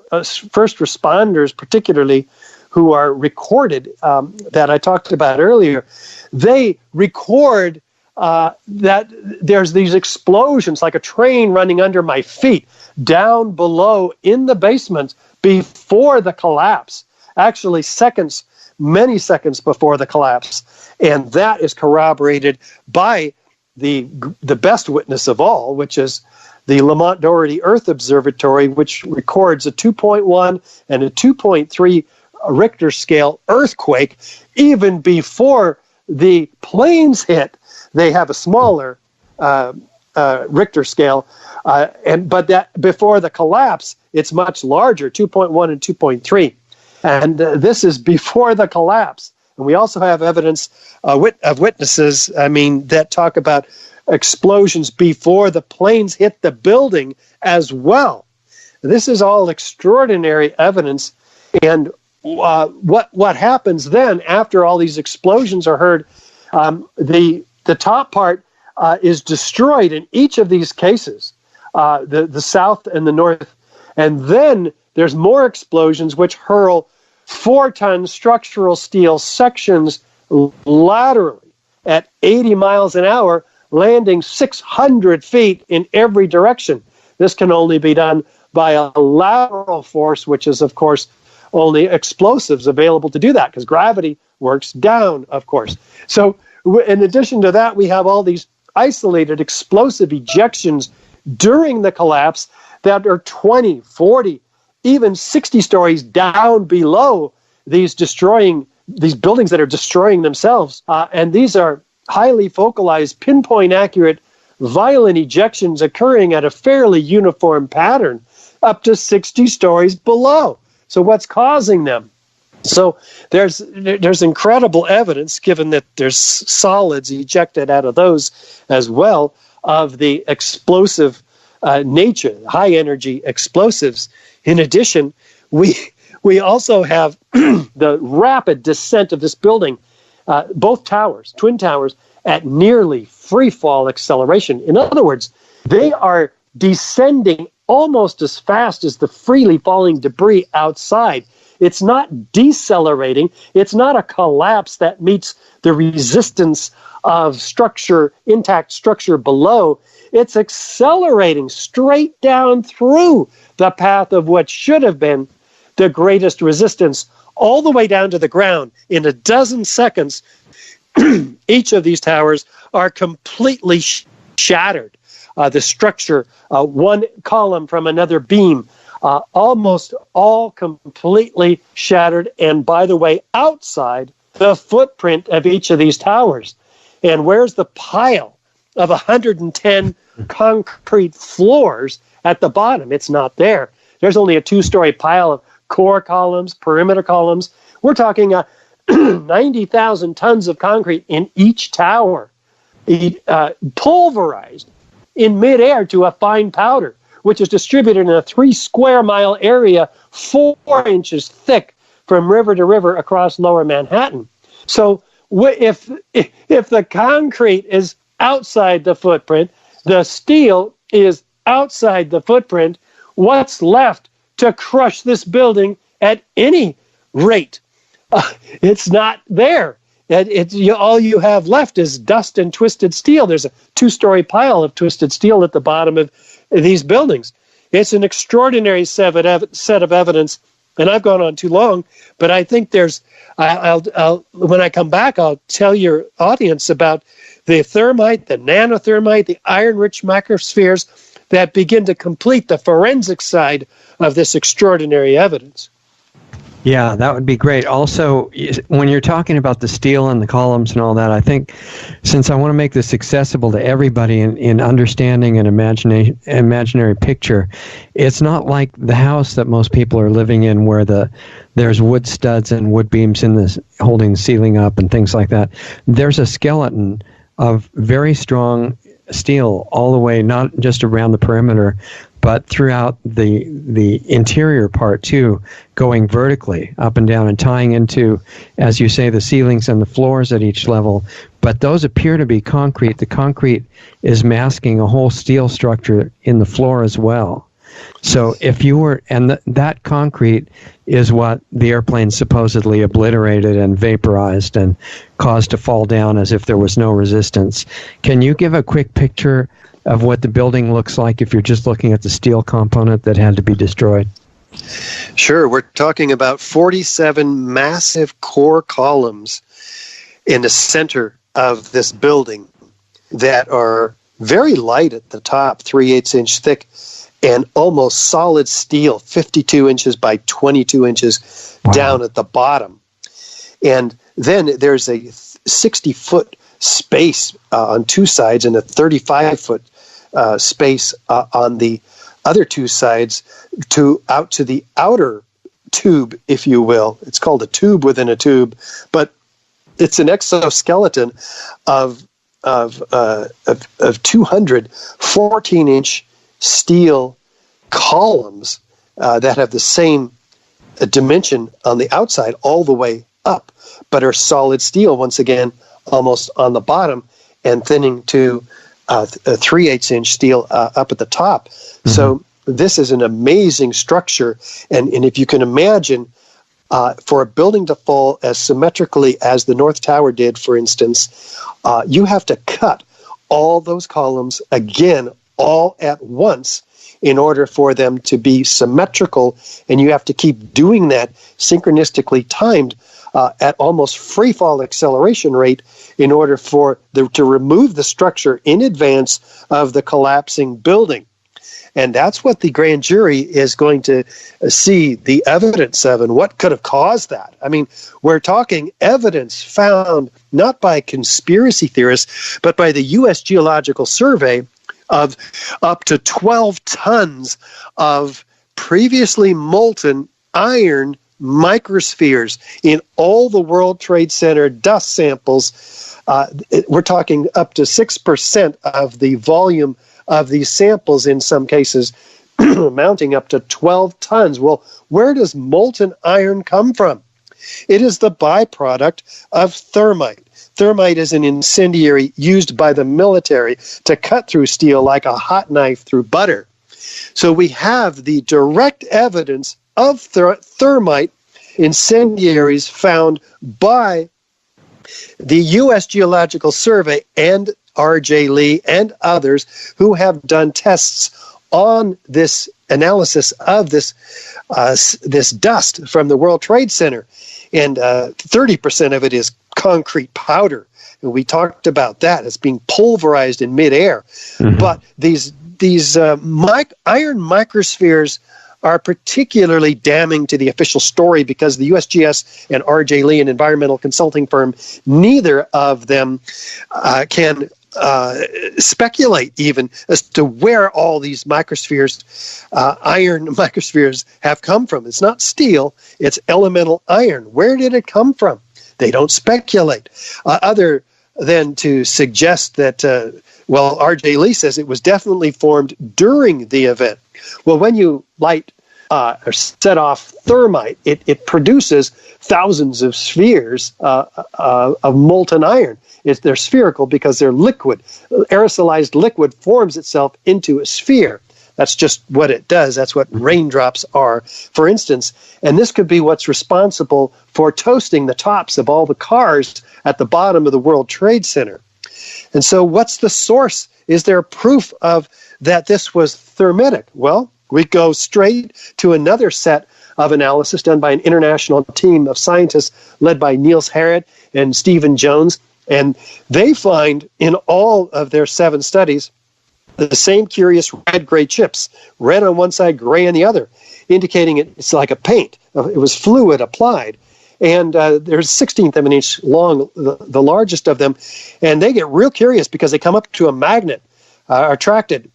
first responders, particularly who are recorded, that I talked about earlier, they record that there's these explosions like a train running under my feet down below in the basement before the collapse, actually many seconds before the collapse. And that is corroborated by the best witness of all, which is the Lamont Doherty Earth Observatory, which records a 2.1 and a 2.3 Richter scale earthquake even before the planes hit. They have a smaller Richter scale, but that before the collapse, it's much larger, 2.1 and 2.3. And this is before the collapse. And we also have evidence of witnesses, that talk about explosions before the planes hit the building as well. This is all extraordinary evidence. And what happens then after all these explosions are heard, the top part is destroyed in each of these cases, the south and the north. And then there's more explosions which hurl 4-ton structural steel sections laterally at 80 miles an hour, landing 600 feet in every direction. This can only be done by a lateral force, which is, of course, only explosives available to do that, because gravity works down, of course. So in addition to that, we have all these isolated explosive ejections during the collapse that are 20, 40, even 60 stories down below these destroying these buildings that are destroying themselves. And these are highly focalized, pinpoint accurate, violent ejections occurring at a fairly uniform pattern up to 60 stories below. So what's causing them? So there's incredible evidence, given that there's solids ejected out of those as well, of the explosive nature, high energy explosives. In addition, we also have the rapid descent of this building, both towers, twin towers, at nearly free fall acceleration. In other words, they are descending almost as fast as the freely falling debris outside. It's not decelerating. It's not a collapse that meets the resistance of structure, intact structure below. It's accelerating straight down through the path of what should have been the greatest resistance, all the way down to the ground. In a dozen seconds, each of these towers are completely shattered. The structure, one column from another beam, almost all completely shattered, and by the way, outside the footprint of each of these towers. And where's the pile of 110 concrete floors at the bottom? It's not there. There's only a 2-story pile of core columns, perimeter columns. We're talking 90,000 tons of concrete in each tower, pulverized in midair to a fine powder, which is distributed in a 3 square mile area, 4 inches thick from river to river across lower Manhattan. So if the concrete is outside the footprint, the steel is outside the footprint, what's left to crush this building at any rate? It's not there. All you have left is dust and twisted steel. There's a 2-story pile of twisted steel at the bottom of these buildings. It's an extraordinary set of evidence, and I've gone on too long, but I think I'll when I come back, I'll tell your audience about the thermite, the nanothermite, the iron-rich microspheres that begin to complete the forensic side of this extraordinary evidence. Yeah, that would be great. Also, when you're talking about the steel and the columns and all that, I think since I want to make this accessible to everybody in understanding an imaginary picture, it's not like the house that most people are living in where there's wood studs and wood beams holding the ceiling up and things like that. There's a skeleton of very strong steel all the way, not just around the perimeter, but throughout the interior part too, going vertically up and down and tying into, as you say, the ceilings and the floors at each level. But those appear to be concrete. The concrete is masking a whole steel structure in the floor as well. So if you were, and that concrete is what the airplane supposedly obliterated and vaporized and caused to fall down as if there was no resistance. Can you give a quick picture of what the building looks like if you're just looking at the steel component that had to be destroyed? Sure. We're talking about 47 massive core columns in the center of this building that are very light at the top, 3/8 inch thick, and almost solid steel, 52 inches by 22 inches down at the bottom. And then there's a 60-foot space on 2 sides and a 35-foot space on the other 2 sides out to the outer tube, if you will. It's called a tube within a tube, but it's an exoskeleton of 200 14-inch steel columns that have the same dimension on the outside all the way up, but are solid steel, once again, almost on the bottom, and thinning to a 3/8 inch steel up at the top. Mm-hmm. So this is an amazing structure. And if you can imagine, for a building to fall as symmetrically as the North Tower did, for instance, you have to cut all those columns again, all at once, in order for them to be symmetrical. And you have to keep doing that synchronistically timed at almost free fall acceleration rate in order to remove the structure in advance of the collapsing building. And that's what the grand jury is going to see the evidence of and what could have caused that. I mean, we're talking evidence found not by conspiracy theorists, but by the U.S. Geological Survey of up to 12 tons of previously molten iron microspheres in all the World Trade Center dust samples. We're talking up to 6% of the volume of these samples in some cases, amounting up to 12 tons. Well, where does molten iron come from? It is the byproduct of thermite. Thermite is an incendiary used by the military to cut through steel like a hot knife through butter. So we have the direct evidence of thermite incendiaries found by the U.S. Geological Survey and R.J. Lee and others who have done tests on this analysis of this dust from the World Trade Center. And 30% of it is concrete powder. And we talked about that as being pulverized in midair. Mm-hmm. But these iron microspheres are particularly damning to the official story because the USGS and R.J. Lee, an environmental consulting firm, neither of them can speculate even as to where all these microspheres, iron microspheres, have come from. It's not steel, it's elemental iron. Where did it come from? They don't speculate, other than to suggest that, R.J. Lee says it was definitely formed during the event. Well, when you light or set off thermite, it produces thousands of spheres of molten iron. They're spherical because they're liquid. Aerosolized liquid forms itself into a sphere. That's just what it does. That's what raindrops are, for instance. And this could be what's responsible for toasting the tops of all the cars at the bottom of the World Trade Center. And so what's the source? Is there proof of that this was thermitic? Well, we go straight to another set of analysis done by an international team of scientists led by Niels Harrit and Stephen Jones. And they find in all of their 7 studies the same curious red-gray chips, red on one side, gray on the other, indicating it's like a paint. It was fluid applied. And there's 16th of an inch long, the largest of them. And they get real curious because they come up to a magnet, are attracted.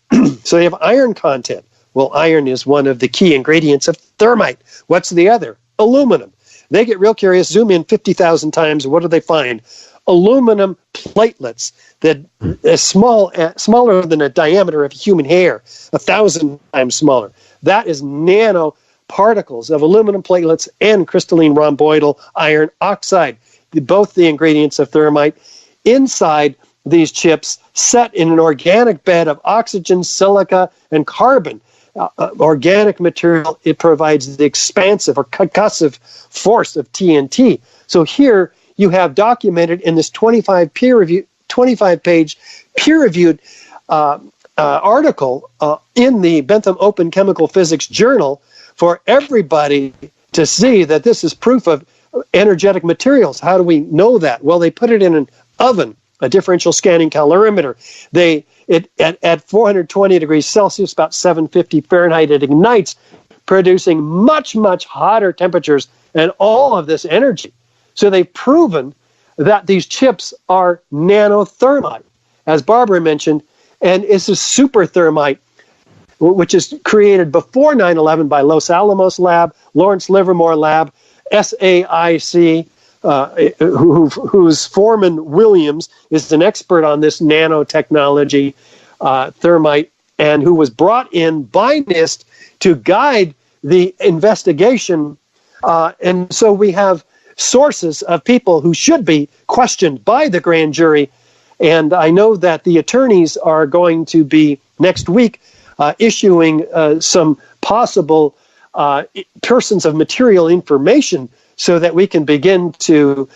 So they have iron content. Well, iron is one of the key ingredients of thermite. What's the other? Aluminum. They get real curious, zoom in 50,000 times. What do they find? Aluminum platelets that are smaller than a diameter of human hair, 1,000 times smaller. That is nanoparticles of aluminum platelets and crystalline rhomboidal iron oxide, both the ingredients of thermite, inside these chips set in an organic bed of oxygen, silica, and carbon. Organic material, it provides the expansive or concussive force of TNT. So here you have documented in this 25-page peer-reviewed article in the Bentham Open Chemical Physics Journal for everybody to see that this is proof of energetic materials. How do we know that? Well, they put it in an oven, a differential scanning calorimeter. At 420 degrees Celsius, about 750 Fahrenheit, it ignites, producing much, much hotter temperatures and all of this energy. So they've proven that these chips are nanothermite, as Barbara mentioned, and it's a super thermite, which is created before 9/11 by Los Alamos Lab, Lawrence Livermore Lab, SAIC, whose Foreman Williams is an expert on this nanotechnology, thermite, and who was brought in by NIST to guide the investigation. And so we have sources of people who should be questioned by the grand jury. And I know that the attorneys are going to be next week issuing some possible persons of material information so that we can begin to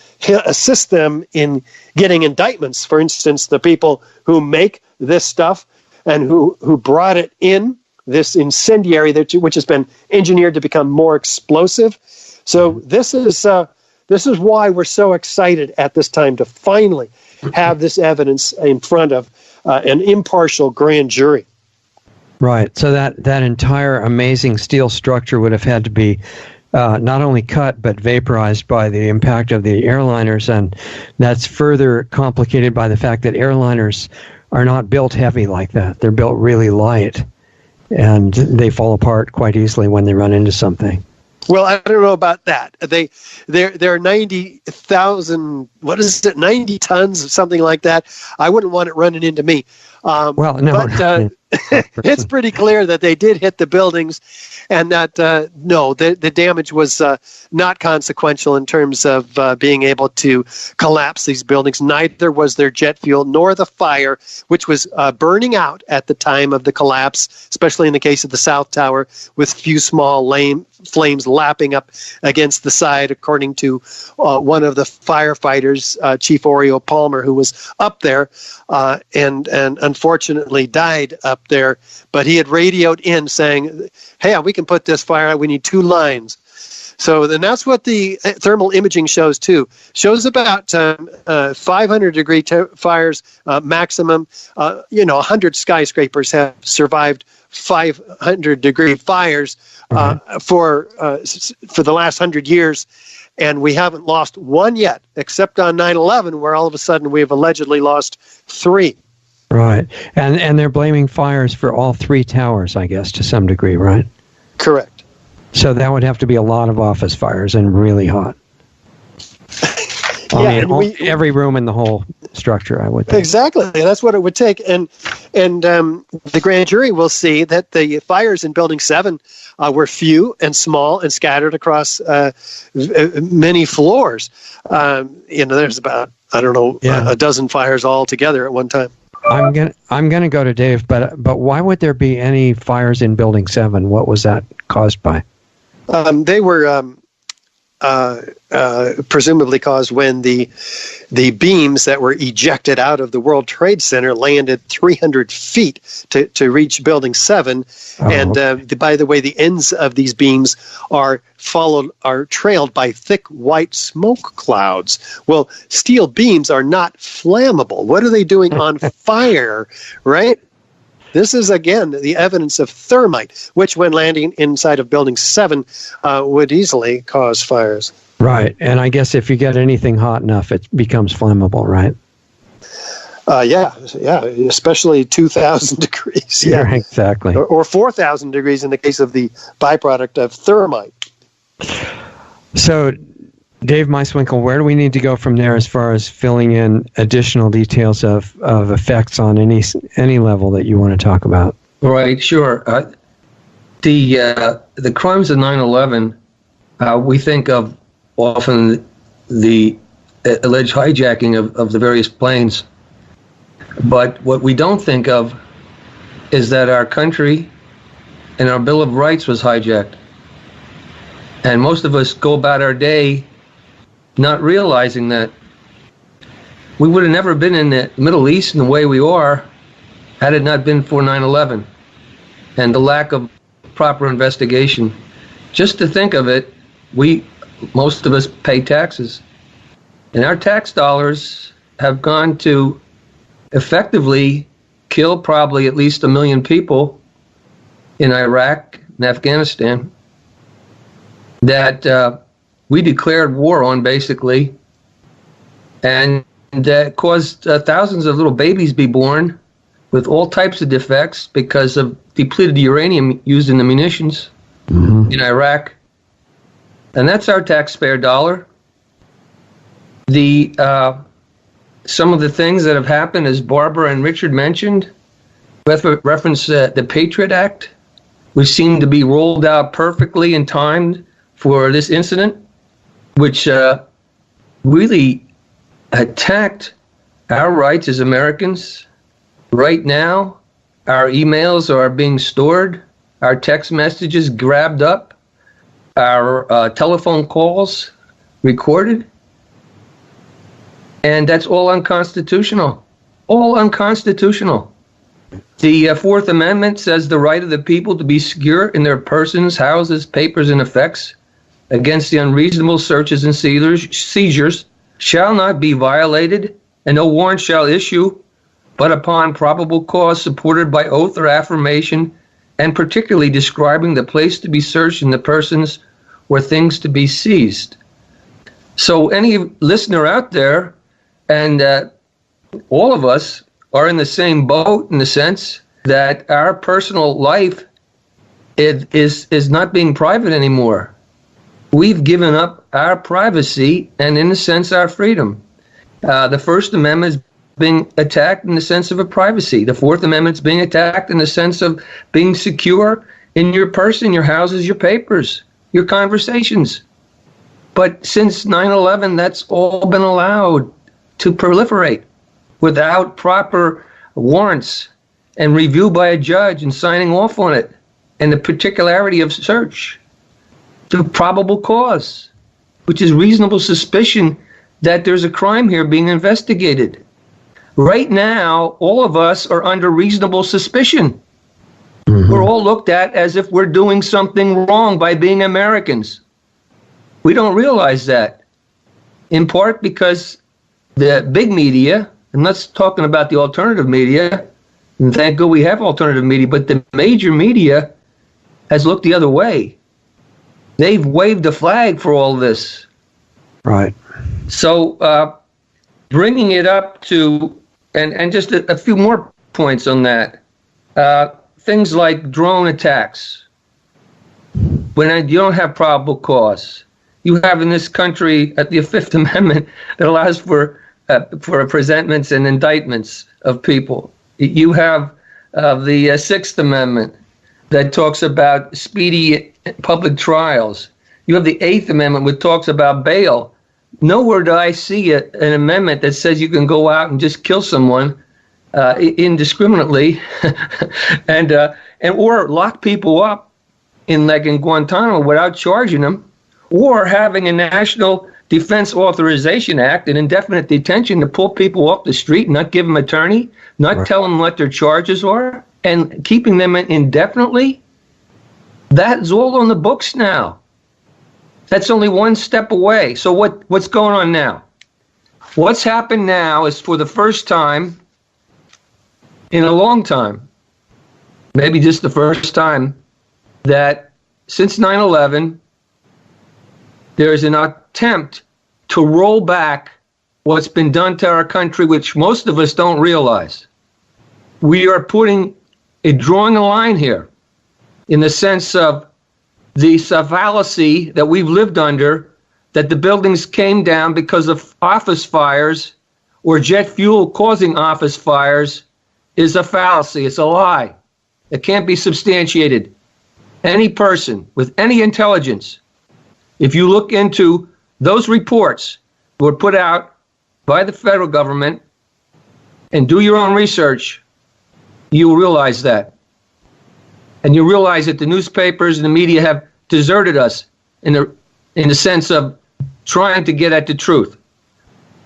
assist them in getting indictments. For instance, the people who make this stuff and who brought it in, this incendiary which has been engineered to become more explosive. So this is why we're so excited at this time to finally have this evidence in front of an impartial grand jury. Right. So that entire amazing steel structure would have had to be not only cut but vaporized by the impact of the airliners, and that's further complicated by the fact that airliners are not built heavy like that. They're built really light, and they fall apart quite easily when they run into something. Well, I don't know about that. They're 90,000. What is it? 90 tons, something like that. I wouldn't want it running into me. Well, no. But it's pretty clear that they did hit the buildings, and that the damage was not consequential in terms of being able to collapse these buildings. Neither was their jet fuel nor the fire, which was burning out at the time of the collapse, especially in the case of the South Tower, with few small flames lapping up against the side, according to one of the firefighters, Chief Oreo Palmer, who was up there and unfortunately died up there. But he had radioed in saying, hey, we can put this fire out. We need 2 lines. So then that's what the thermal imaging shows too. Shows about 500-degree fires maximum. 100 skyscrapers have survived 500-degree fires for the last 100 years. And we haven't lost one yet, except on 9/11, where all of a sudden we've allegedly lost 3. Right. And they're blaming fires for all 3 towers, I guess, to some degree, right? Correct. So that would have to be a lot of office fires and really hot. Every room in the whole structure, I would think. Exactly. That's what it would take. And the grand jury will see that the fires in Building 7 were few and small and scattered across many floors. There's about, a dozen fires all together at one time. I'm gonna go to Dave, but why would there be any fires in Building 7? What was that caused by? They were presumably caused when the beams that were ejected out of the World Trade Center landed 300 feet to reach Building 7. And by the way, the ends of these beams are trailed by thick white smoke clouds. Well, steel beams are not flammable. What are they doing on fire, right? This is, again, the evidence of thermite, which when landing inside of Building 7 would easily cause fires. Right. And I guess if you get anything hot enough, it becomes flammable, right? Yeah, especially 2,000 degrees. Yeah, exactly. Or 4,000 degrees in the case of the byproduct of thermite. So, Dave Meiswinkle, where do we need to go from there as far as filling in additional details of effects on any level that you want to talk about? Right, sure. The crimes of 9/11, we think of often the alleged hijacking of the various planes. But what we don't think of is that our country and our Bill of Rights was hijacked. And most of us go about our day not realizing that we would have never been in the Middle East in the way we are had it not been for 9/11 and the lack of proper investigation. Just to think of it, most of us pay taxes. And our tax dollars have gone to effectively kill probably at least 1 million people in Iraq and Afghanistan that we declared war on, basically, and that caused thousands of little babies be born with all types of defects because of depleted uranium used in the munitions in Iraq. And that's our taxpayer dollar. Some of the things that have happened, as Barbara and Richard mentioned, reference the Patriot Act, which seemed to be rolled out perfectly in time for this incident, which really attacked our rights as Americans. Right now, our emails are being stored, our text messages grabbed up, our telephone calls recorded, and that's all unconstitutional. All unconstitutional. The Fourth Amendment says the right of the people to be secure in their persons, houses, papers, and effects against the unreasonable searches and seizures shall not be violated, and no warrant shall issue but upon probable cause supported by oath or affirmation and particularly describing the place to be searched and the persons or things to be seized. So any listener out there, and all of us are in the same boat in the sense that our personal life is not being private anymore. We've given up our privacy and, in a sense, our freedom. The First Amendment is being attacked in the sense of a privacy. The Fourth Amendment is being attacked in the sense of being secure in your person, your houses, your papers, your conversations. But since 9/11, that's all been allowed to proliferate without proper warrants and review by a judge and signing off on it, and the particularity of search. The probable cause, which is reasonable suspicion that there's a crime here being investigated. Right now, all of us are under reasonable suspicion. Mm-hmm. We're all looked at as if we're doing something wrong by being Americans. We don't realize that, in part because the big media, and let's talking about the alternative media, and thank God we have alternative media, but the major media has looked the other way. They've waved the flag for all this. Right. So bringing it up to, and just a few more points on that, things like drone attacks. When you don't have probable cause, you have in this country the Fifth Amendment that allows for presentments and indictments of people. You have the Sixth Amendment that talks about speedy public trials. You have the Eighth Amendment, which talks about bail. Nowhere do I see an amendment that says you can go out and just kill someone indiscriminately, and or lock people up in Guantanamo without charging them, or having a National Defense Authorization Act, an indefinite detention to pull people off the street, not give them attorney, not tell them what their charges are, and keeping them indefinitely. That's all on the books now. That's only one step away. So what's going on now? What's happened now is, for the first time in a long time, maybe just the first time, that since 9/11, there is an attempt to roll back what's been done to our country, which most of us don't realize. We are drawing a line here in the sense of the fallacy that we've lived under, that the buildings came down because of office fires or jet fuel causing office fires, is a fallacy. It's a lie. It can't be substantiated. Any person with any intelligence, if you look into those reports that were put out by the federal government and do your own research, you will realize that. And you realize that the newspapers and the media have deserted us in the sense of trying to get at the truth.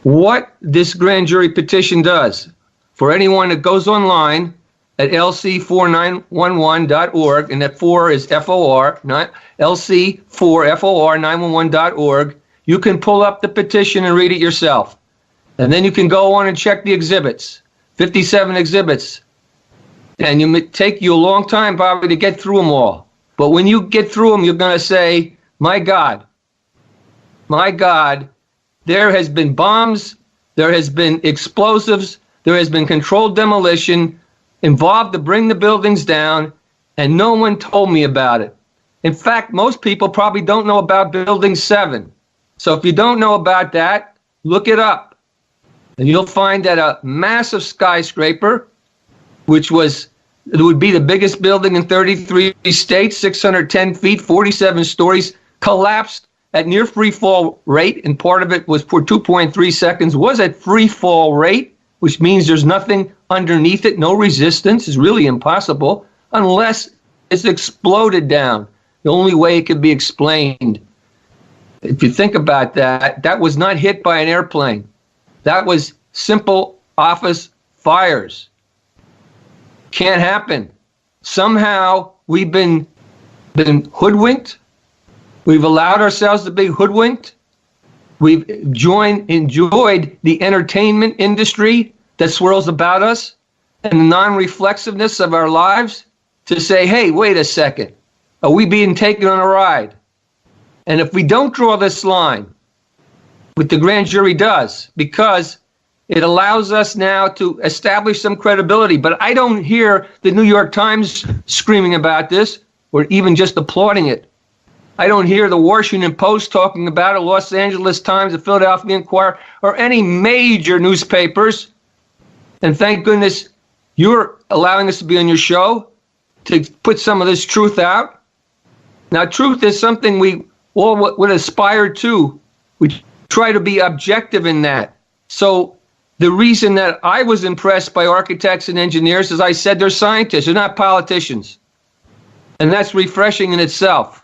What this grand jury petition does, for anyone that goes online at lc4911.org, and that 4 is FOR, not lc4for911.org, you can pull up the petition and read it yourself. And then you can go on and check the exhibits, 57 exhibits. And it may take you a long time probably to get through them all. But when you get through them, you're going to say, my God, there has been bombs, there has been explosives, there has been controlled demolition involved to bring the buildings down, and no one told me about it. In fact, most people probably don't know about Building 7. So if you don't know about that, look it up. And you'll find that a massive skyscraper, which would be the biggest building in 33 states, 610 feet, 47 stories, collapsed at near free fall rate, and part of it was for 2.3 seconds, was at free fall rate, which means there's nothing underneath it, no resistance. Is really impossible unless it's exploded down. The only way it could be explained. If you think about that, that was not hit by an airplane. That was simple office fires. Can't happen. Somehow we've been hoodwinked. We've allowed ourselves to be hoodwinked. We've enjoyed the entertainment industry that swirls about us and the non-reflexiveness of our lives to say, hey, wait a second, are we being taken on a ride? And if we don't draw this line, what the grand jury does, because it allows us now to establish some credibility. But I don't hear the New York Times screaming about this or even just applauding it. I don't hear the Washington Post talking about it, Los Angeles Times, the Philadelphia Inquirer, or any major newspapers. And thank goodness you're allowing us to be on your show to put some of this truth out. Now, truth is something we all would aspire to. We try to be objective in that. So the reason that I was impressed by architects and engineers, as I said, they're scientists, they're not politicians. And that's refreshing in itself.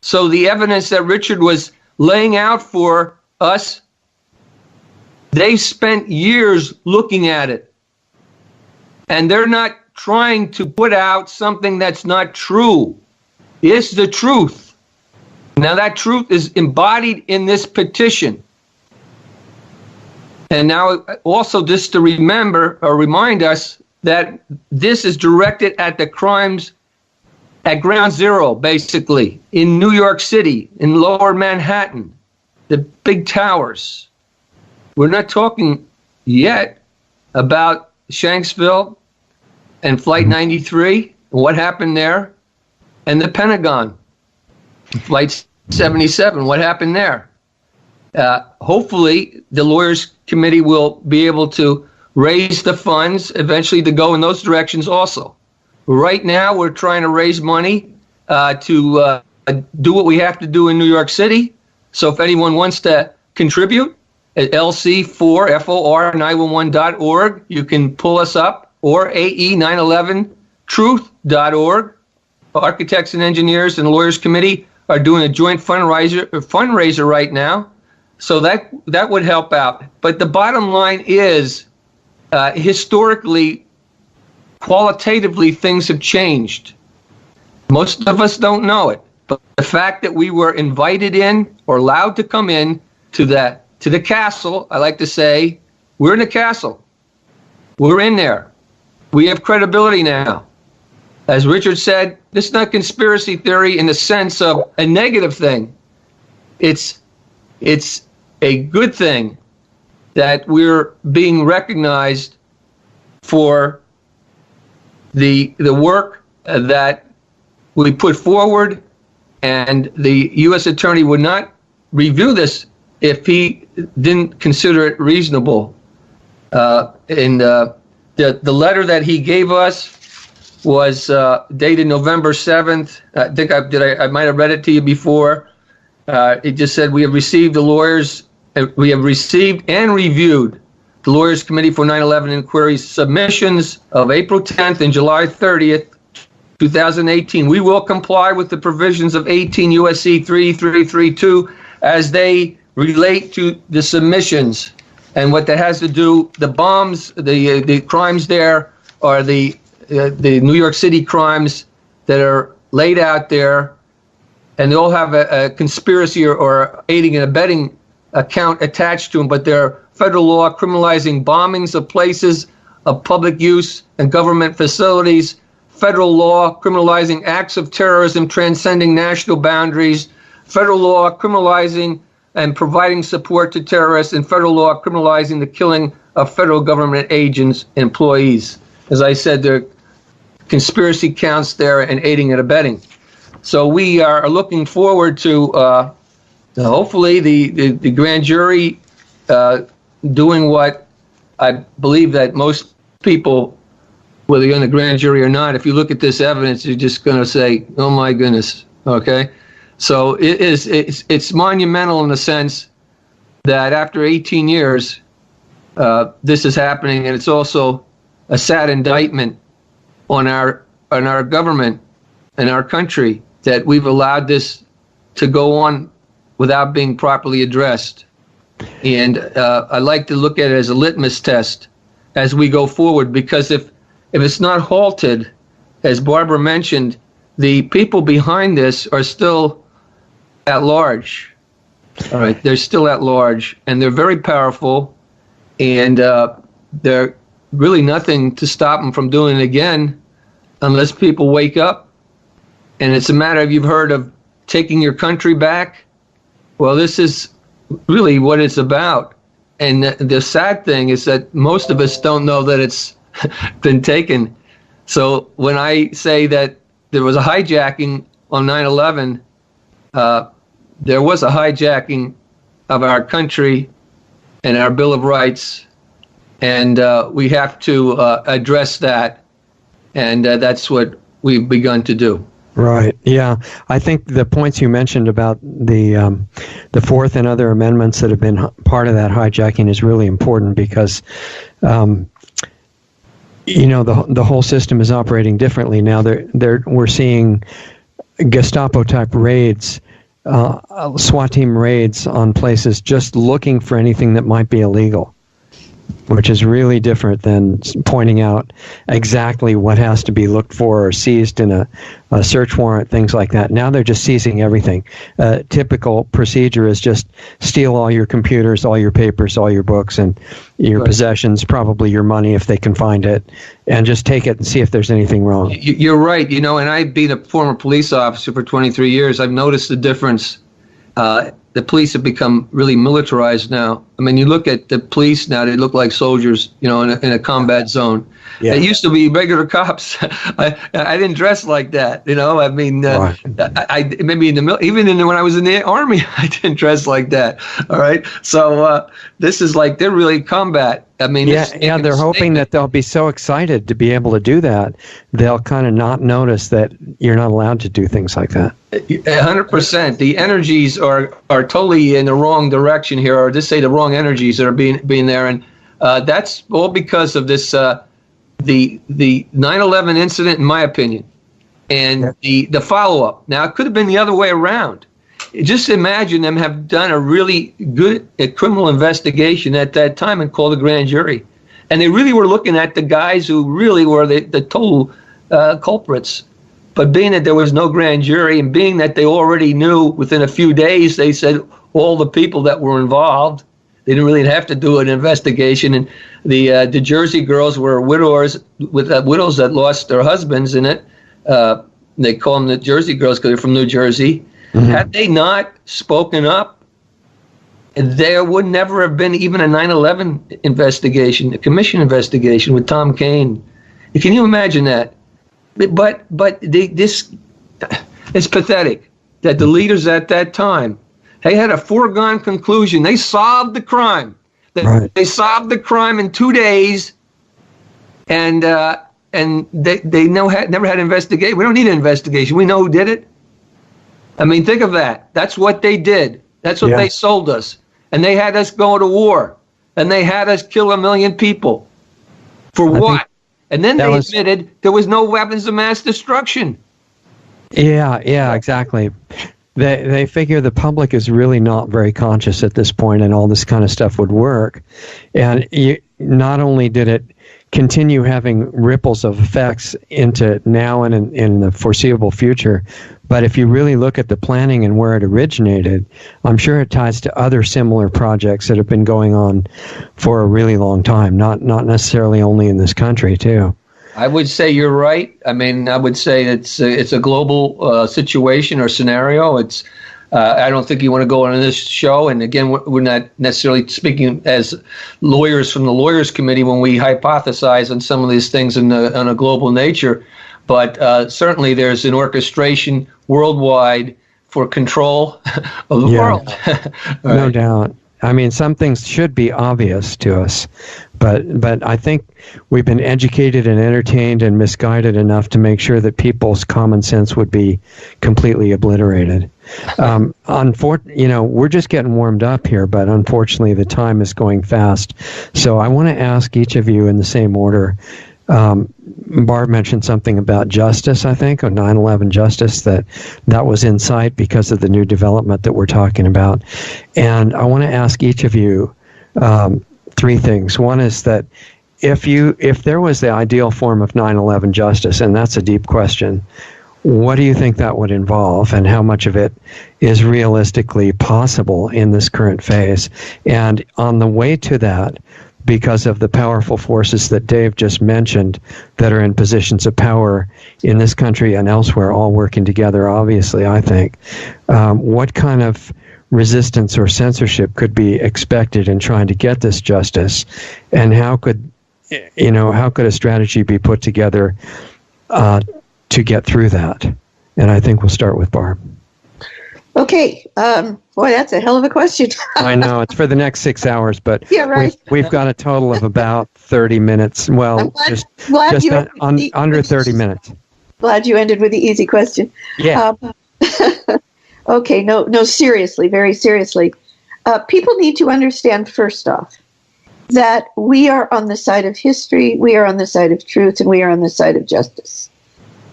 So the evidence that Richard was laying out for us, they spent years looking at it. And they're not trying to put out something that's not true. It's the truth. Now that truth is embodied in this petition. And now also just to remember or remind us that this is directed at the crimes at ground zero, basically, in New York City, in Lower Manhattan, the big towers. We're not talking yet about Shanksville and Flight 93, and what happened there, and the Pentagon, Flight 77, what happened there. Hopefully, the Lawyers Committee will be able to raise the funds eventually to go in those directions also. Right now, we're trying to raise money to do what we have to do in New York City. So if anyone wants to contribute at lc4for911.org, you can pull us up, or ae911truth.org. Architects and Engineers and the Lawyers Committee are doing a joint fundraiser right now. So that would help out. But the bottom line is, historically, qualitatively, things have changed. Most of us don't know it, but the fact that we were invited in or allowed to come in to the castle, I like to say, we're in the castle. We're in there. We have credibility now. As Richard said, this is not conspiracy theory in the sense of a negative thing. It's a good thing that we're being recognized for the work that we put forward, and the U.S. Attorney would not review this if he didn't consider it reasonable. And the letter that he gave us was dated November 7th. I think I might have read it to you before. It just said, we have received and reviewed the Lawyers Committee for 9/11 Inquiry's submissions of April 10th and July 30th, 2018. We will comply with the provisions of 18 U.S.C. 3332 as they relate to the submissions. And what that has to do, the bombs, the crimes there are the New York City crimes that are laid out there, and they all have a conspiracy or aiding and abetting account attached to them, but they're federal law criminalizing bombings of places of public use and government facilities, federal law criminalizing acts of terrorism transcending national boundaries, federal law criminalizing and providing support to terrorists, and federal law criminalizing the killing of federal government agents and employees. As I said, there are conspiracy counts there and aiding and abetting. So we are looking forward to hopefully the grand jury doing what I believe that most people, whether you're in the grand jury or not, if you look at this evidence, you're just going to say, oh my goodness, okay? So it's monumental in the sense that after 18 years, this is happening, and it's also a sad indictment on our government and our country that we've allowed this to go on without being properly addressed. And I like to look at it as a litmus test as we go forward, because if it's not halted, as Barbara mentioned, the people behind this are still at large. All right, they're still at large, and they're very powerful, and they're really nothing to stop them from doing it again. unless people wake up. And it's a matter of, you've heard of taking your country back. Well, this is really what it's about. And the sad thing is that most of us don't know that it's been taken. So when I say that there was a hijacking on 9/11, there was a hijacking of our country and our Bill of Rights, and we have to address that, and that's what we've begun to do. Right. Yeah. I think the points you mentioned about the Fourth and other amendments that have been part of that hijacking is really important, because the whole system is operating differently now. We're seeing Gestapo type raids, SWAT team raids on places just looking for anything that might be illegal, which is really different than pointing out exactly what has to be looked for or seized in a search warrant, things like that. Now they're just seizing everything. Typical procedure is just steal all your computers, all your papers, all your books, and your possessions, probably your money if they can find it, and just take it and see if there's anything wrong. You're right. And I've been a former police officer for 23 years. I've noticed the difference. The police have become really militarized now. I mean, you look at the police now; they look like soldiers, in a combat zone. Yeah. It used to be regular cops. I didn't dress like that, I mean, I maybe when I was in the Army, I didn't dress like that. All right, so this is like they're really combat. I mean, they're hoping that they'll be so excited to be able to do that, they'll kind of not notice that you're not allowed to do things like that. 100%. The energies are totally in the wrong direction here, or just say the wrong energies that are being there, and that's all because of this the 9/11 incident, in my opinion, and the follow-up. Now, it could have been the other way around. Just imagine them have done a really good criminal investigation at that time and called a grand jury, and they really were looking at the guys who really were the total culprits. But being that there was no grand jury, and being that they already knew within a few days, they said all the people that were involved, they didn't really have to do an investigation. And the Jersey girls were widows that lost their husbands in it. They call them the Jersey girls because they're from New Jersey. Mm-hmm. Had they not spoken up, there would never have been even a 9/11 investigation, a commission investigation with Tom Kane. Can you imagine that? But this it's pathetic that the leaders at that time, they had a foregone conclusion. They solved the crime. They solved the crime in 2 days, and they never had an investigation. We don't need an investigation. We know who did it. I mean, think of that. That's what they did. That's what they sold us. And they had us go to war. And they had us kill 1 million people. For what? And then they admitted there was no weapons of mass destruction. Yeah, exactly. They figure the public is really not very conscious at this point, and all this kind of stuff would work. And not only did it continue having ripples of effects into now and in the foreseeable future, but if you really look at the planning and where it originated, I'm sure it ties to other similar projects that have been going on for a really long time, not necessarily only in this country, too. I would say you're right. I mean, I would say it's a global situation or scenario. It's I don't think you want to go on this show. And again, we're not necessarily speaking as lawyers from the Lawyers Committee when we hypothesize on some of these things on a global nature. But certainly there's an orchestration worldwide for control of the world. Right. No doubt. I mean, some things should be obvious to us, but I think we've been educated and entertained and misguided enough to make sure that people's common sense would be completely obliterated. We're just getting warmed up here, but unfortunately the time is going fast. So I want to ask each of you in the same order. Barb mentioned something about justice, I think, or 9/11 justice, that was in sight because of the new development that we're talking about. And I want to ask each of you three things. One is that if there was the ideal form of 9/11 justice, and that's a deep question, what do you think that would involve, and how much of it is realistically possible in this current phase? And on the way to that, because of the powerful forces that Dave just mentioned that are in positions of power in this country and elsewhere, all working together, obviously, I think. What kind of resistance or censorship could be expected in trying to get this justice, and how could a strategy be put together to get through that? And I think we'll start with Barb. Okay. Boy, that's a hell of a question. I know, it's for the next 6 hours, but yeah, right. we've got a total of about 30 minutes. Well, just under 30 minutes. Glad you ended with the easy question. Yeah. Okay, no, seriously, very seriously. People need to understand, first off, that we are on the side of history, we are on the side of truth, and we are on the side of justice.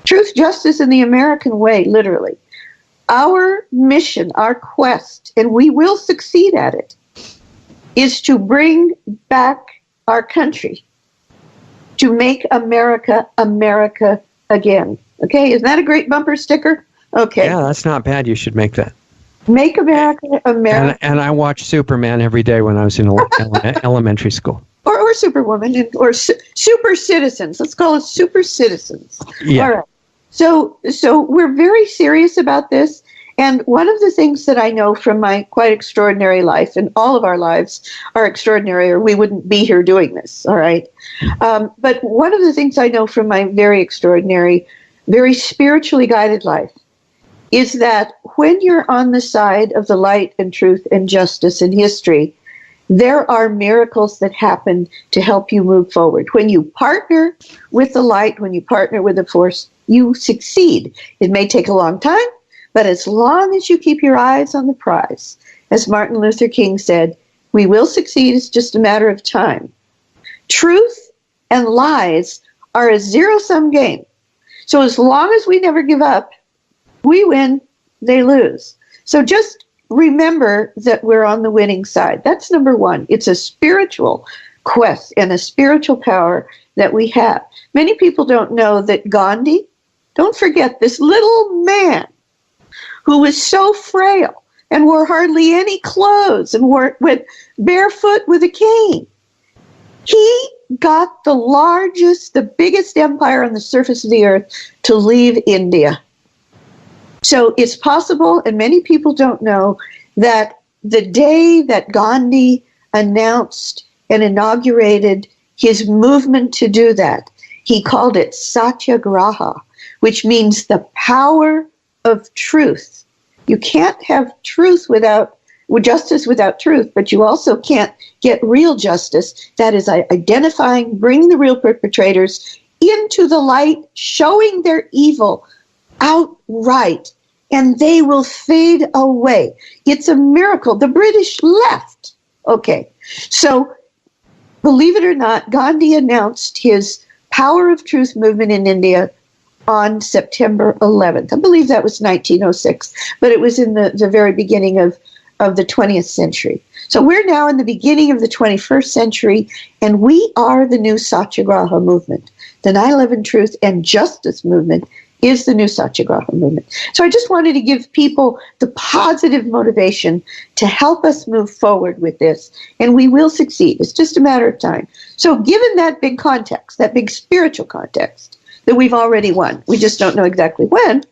Truth, justice, in the American way, literally. Our mission, our quest, and we will succeed at it, is to bring back our country, to make America, America again. Okay, isn't that a great bumper sticker? Okay. Yeah, that's not bad. You should make that. Make America, America. And I watch Superman every day when I was in elementary school. Or Superwoman, or super citizens. Let's call it super citizens. Yeah. All right. So we're very serious about this. And one of the things that I know from my quite extraordinary life, and all of our lives are extraordinary, or we wouldn't be here doing this, all right? But one of the things I know from my very extraordinary, very spiritually guided life is that when you're on the side of the light and truth and justice in history, there are miracles that happen to help you move forward. When you partner with the light, when you partner with the force, you succeed. It may take a long time, but as long as you keep your eyes on the prize, as Martin Luther King said, we will succeed. It's just a matter of time. Truth and lies are a zero-sum game. So as long as we never give up, we win, they lose. So just remember that we're on the winning side. That's number one. It's a spiritual quest and a spiritual power that we have. Many people don't know that Gandhi, don't forget this little man who was so frail and wore hardly any clothes and went barefoot with a cane. He got the biggest empire on the surface of the earth to leave India. So it's possible, and many people don't know, that the day that Gandhi announced and inaugurated his movement to do that, he called it Satyagraha, which means the power of truth. You can't have justice without truth, but you also can't get real justice. That is identifying, bringing the real perpetrators into the light, showing their evil outright, and they will fade away. It's a miracle. The British left. Okay, so believe it or not, Gandhi announced his Power of Truth movement in India on September 11th. I believe that was 1906, but it was in the very beginning of the 20th century. So we're now in the beginning of the 21st century, and we are the new Satyagraha movement. The 9/11 Truth and Justice movement is the new Satyagraha movement. So I just wanted to give people the positive motivation to help us move forward with this, and we will succeed. It's just a matter of time. So given that big context, that big spiritual context, that we've already won, we just don't know exactly when,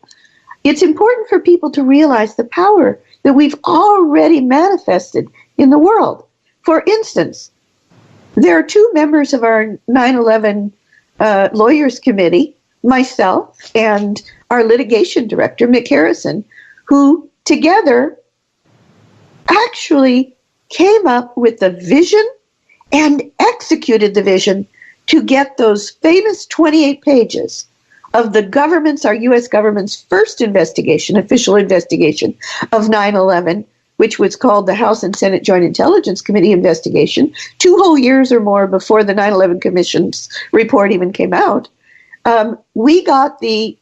it's important for people to realize the power that we've already manifested in the world. For instance, there are two members of our 9/11 Lawyers Committee, myself and our litigation director, Mick Harrison, who together actually came up with the vision and executed the vision to get those famous 28 pages of the government's, our U.S. government's first investigation, official investigation of 9/11, which was called the House and Senate Joint Intelligence Committee investigation, 2 whole years or more before the 9/11 Commission's report even came out. We got the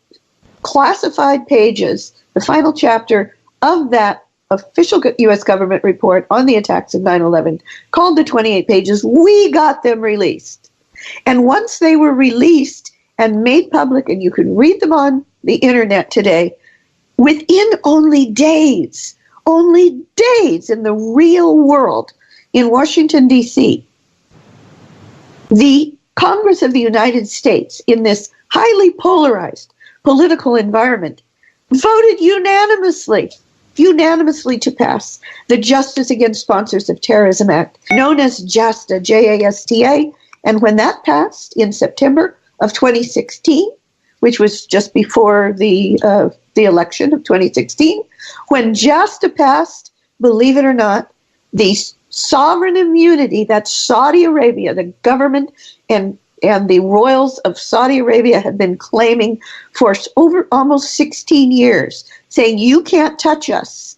classified pages, the final chapter of that official U.S. government report on the attacks of 9/11, called the 28 pages. We got them released. And once they were released and made public, and you can read them on the internet today, within only days in the real world, in Washington, D.C., The Congress of the United States, in this highly polarized political environment, voted unanimously to pass the Justice Against Sponsors of Terrorism Act, known as JASTA, J-A-S-T-A. And when that passed in September of 2016, which was just before the election of 2016, when JASTA passed, believe it or not, the sovereign immunity that Saudi Arabia, the government and the royals of Saudi Arabia had been claiming for over almost 16 years, saying you can't touch us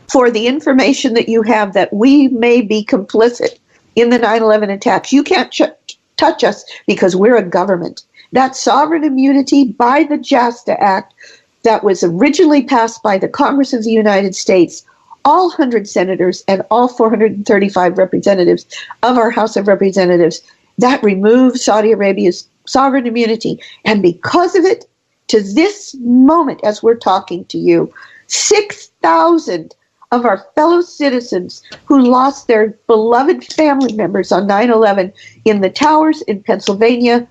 for the information that you have that we may be complicit in the 9/11 attacks. You can't touch us because we're a government. That sovereign immunity by the JASTA Act that was originally passed by the Congress of the United States, all 100 senators and all 435 representatives of our House of Representatives, that removed Saudi Arabia's sovereign immunity. And because of it, to this moment, as we're talking to you, 6,000 of our fellow citizens who lost their beloved family members on 9/11 in the towers in Pennsylvania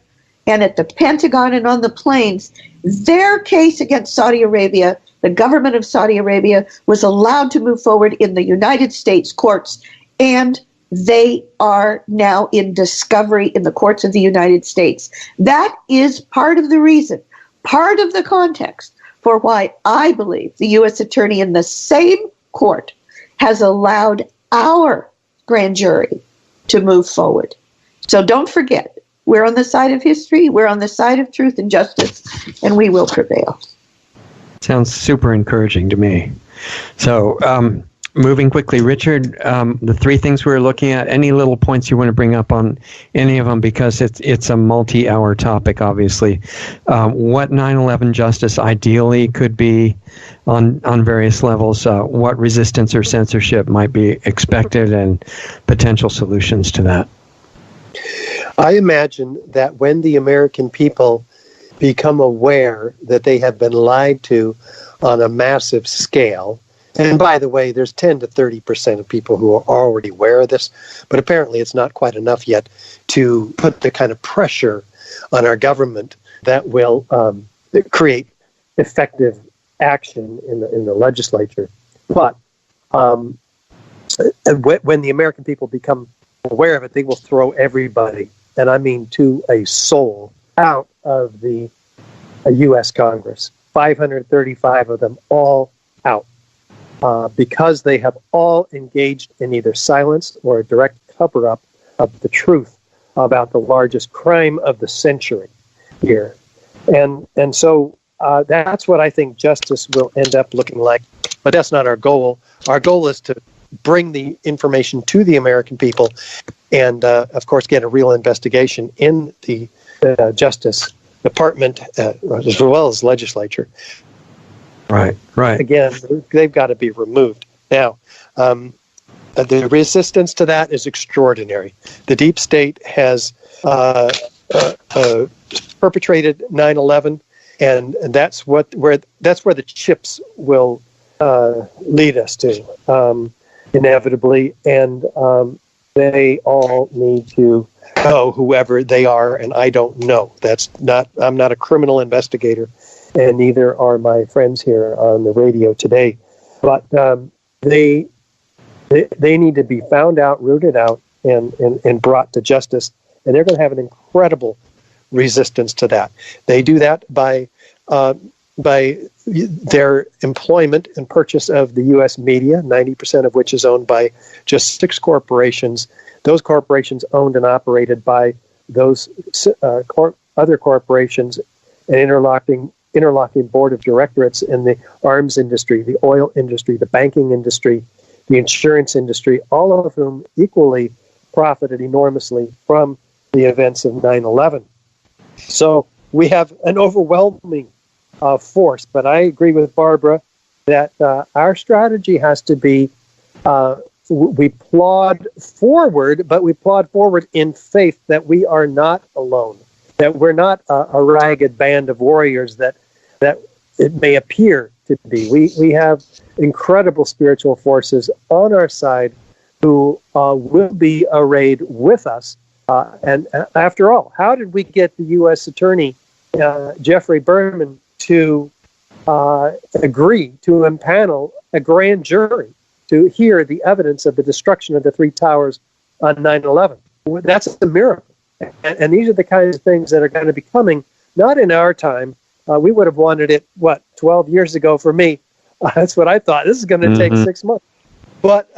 and at the Pentagon and on the plains, their case against Saudi Arabia, the government of Saudi Arabia, was allowed to move forward in the United States courts, and they are now in discovery in the courts of the United States. That is part of the reason, part of the context for why I believe the U.S. attorney in the same court has allowed our grand jury to move forward. So don't forget, we're on the side of history, we're on the side of truth and justice, and we will prevail. Sounds super encouraging to me. So, moving quickly, Richard, the three things we're looking at, any little points you want to bring up on any of them, because it's a multi-hour topic, obviously. What 9/11 justice ideally could be on various levels, what resistance or censorship might be expected, and potential solutions to that. I imagine that when the American people become aware that they have been lied to on a massive scale, and by the way, there's 10 to 30% of people who are already aware of this, but apparently it's not quite enough yet to put the kind of pressure on our government that will create effective action in the legislature. But when the American people become aware of it, they will throw everybody, and I mean to a soul, out of the U.S. Congress. 535 of them all out. Because they have all engaged in either silence or a direct cover-up of the truth about the largest crime of the century here. And so that's what I think justice will end up looking like. But that's not our goal. Our goal is to bring the information to the American people and, of course, get a real investigation in the Justice Department as well as legislature. Right. Again, they've got to be removed. Now, the resistance to that is extraordinary. The deep state has perpetrated 9/11, and that's where the chips will lead us to, inevitably. And they all need to know, whoever they are, and I don't know. I'm not a criminal investigator, and neither are my friends here on the radio today. But they need to be found out, rooted out, and brought to justice. And they're going to have an incredible resistance to that. They do that by their employment and purchase of the U.S. media, 90% of which is owned by just 6 corporations. Those corporations owned and operated by those other corporations and interlocking board of directorates in the arms industry, the oil industry, the banking industry, the insurance industry, all of whom equally profited enormously from the events of 9/11. So we have an overwhelming force, but I agree with Barbara that our strategy has to be we plod forward, but we plod forward in faith that we are not alone, that we're not a ragged band of warriors that it may appear to be. We have incredible spiritual forces on our side who will be arrayed with us And after all, how did we get the U.S. Attorney, Jeffrey Berman, to agree to impanel a grand jury to hear the evidence of the destruction of the Three Towers on 9/11? That's a miracle. And these are the kinds of things that are going to be coming, not in our time. We would have wanted it, 12 years ago for me. That's what I thought. This is going to take 6 months. But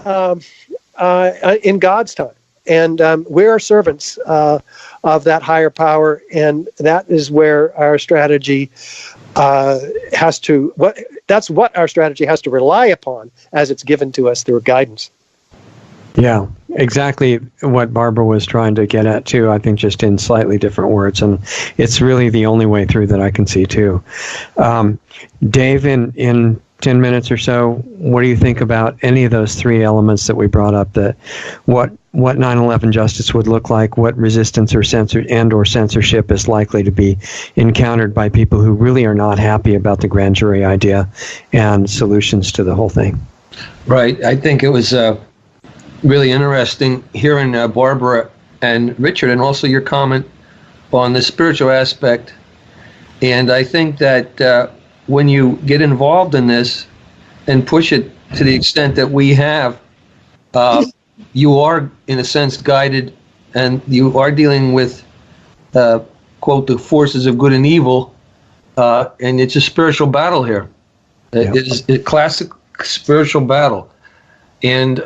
in God's time. And we are servants of that higher power, and that is where our strategy that's what our strategy has to rely upon as it's given to us through guidance. Yeah, exactly what Barbara was trying to get at, too, I think just in slightly different words. And it's really the only way through that I can see, too. Dave, in 10 minutes or so, what do you think about any of those three elements that we brought up, that what 9/11 justice would look like, what resistance or censorship is likely to be encountered by people who really are not happy about the grand jury idea, and solutions to the whole thing? Right. I think it was really interesting hearing Barbara and Richard, and also your comment on the spiritual aspect. And I think that when you get involved in this and push it to the extent that we have, you are, in a sense, guided, and you are dealing with, quote, the forces of good and evil, and it's a spiritual battle here. It is a classic spiritual battle. And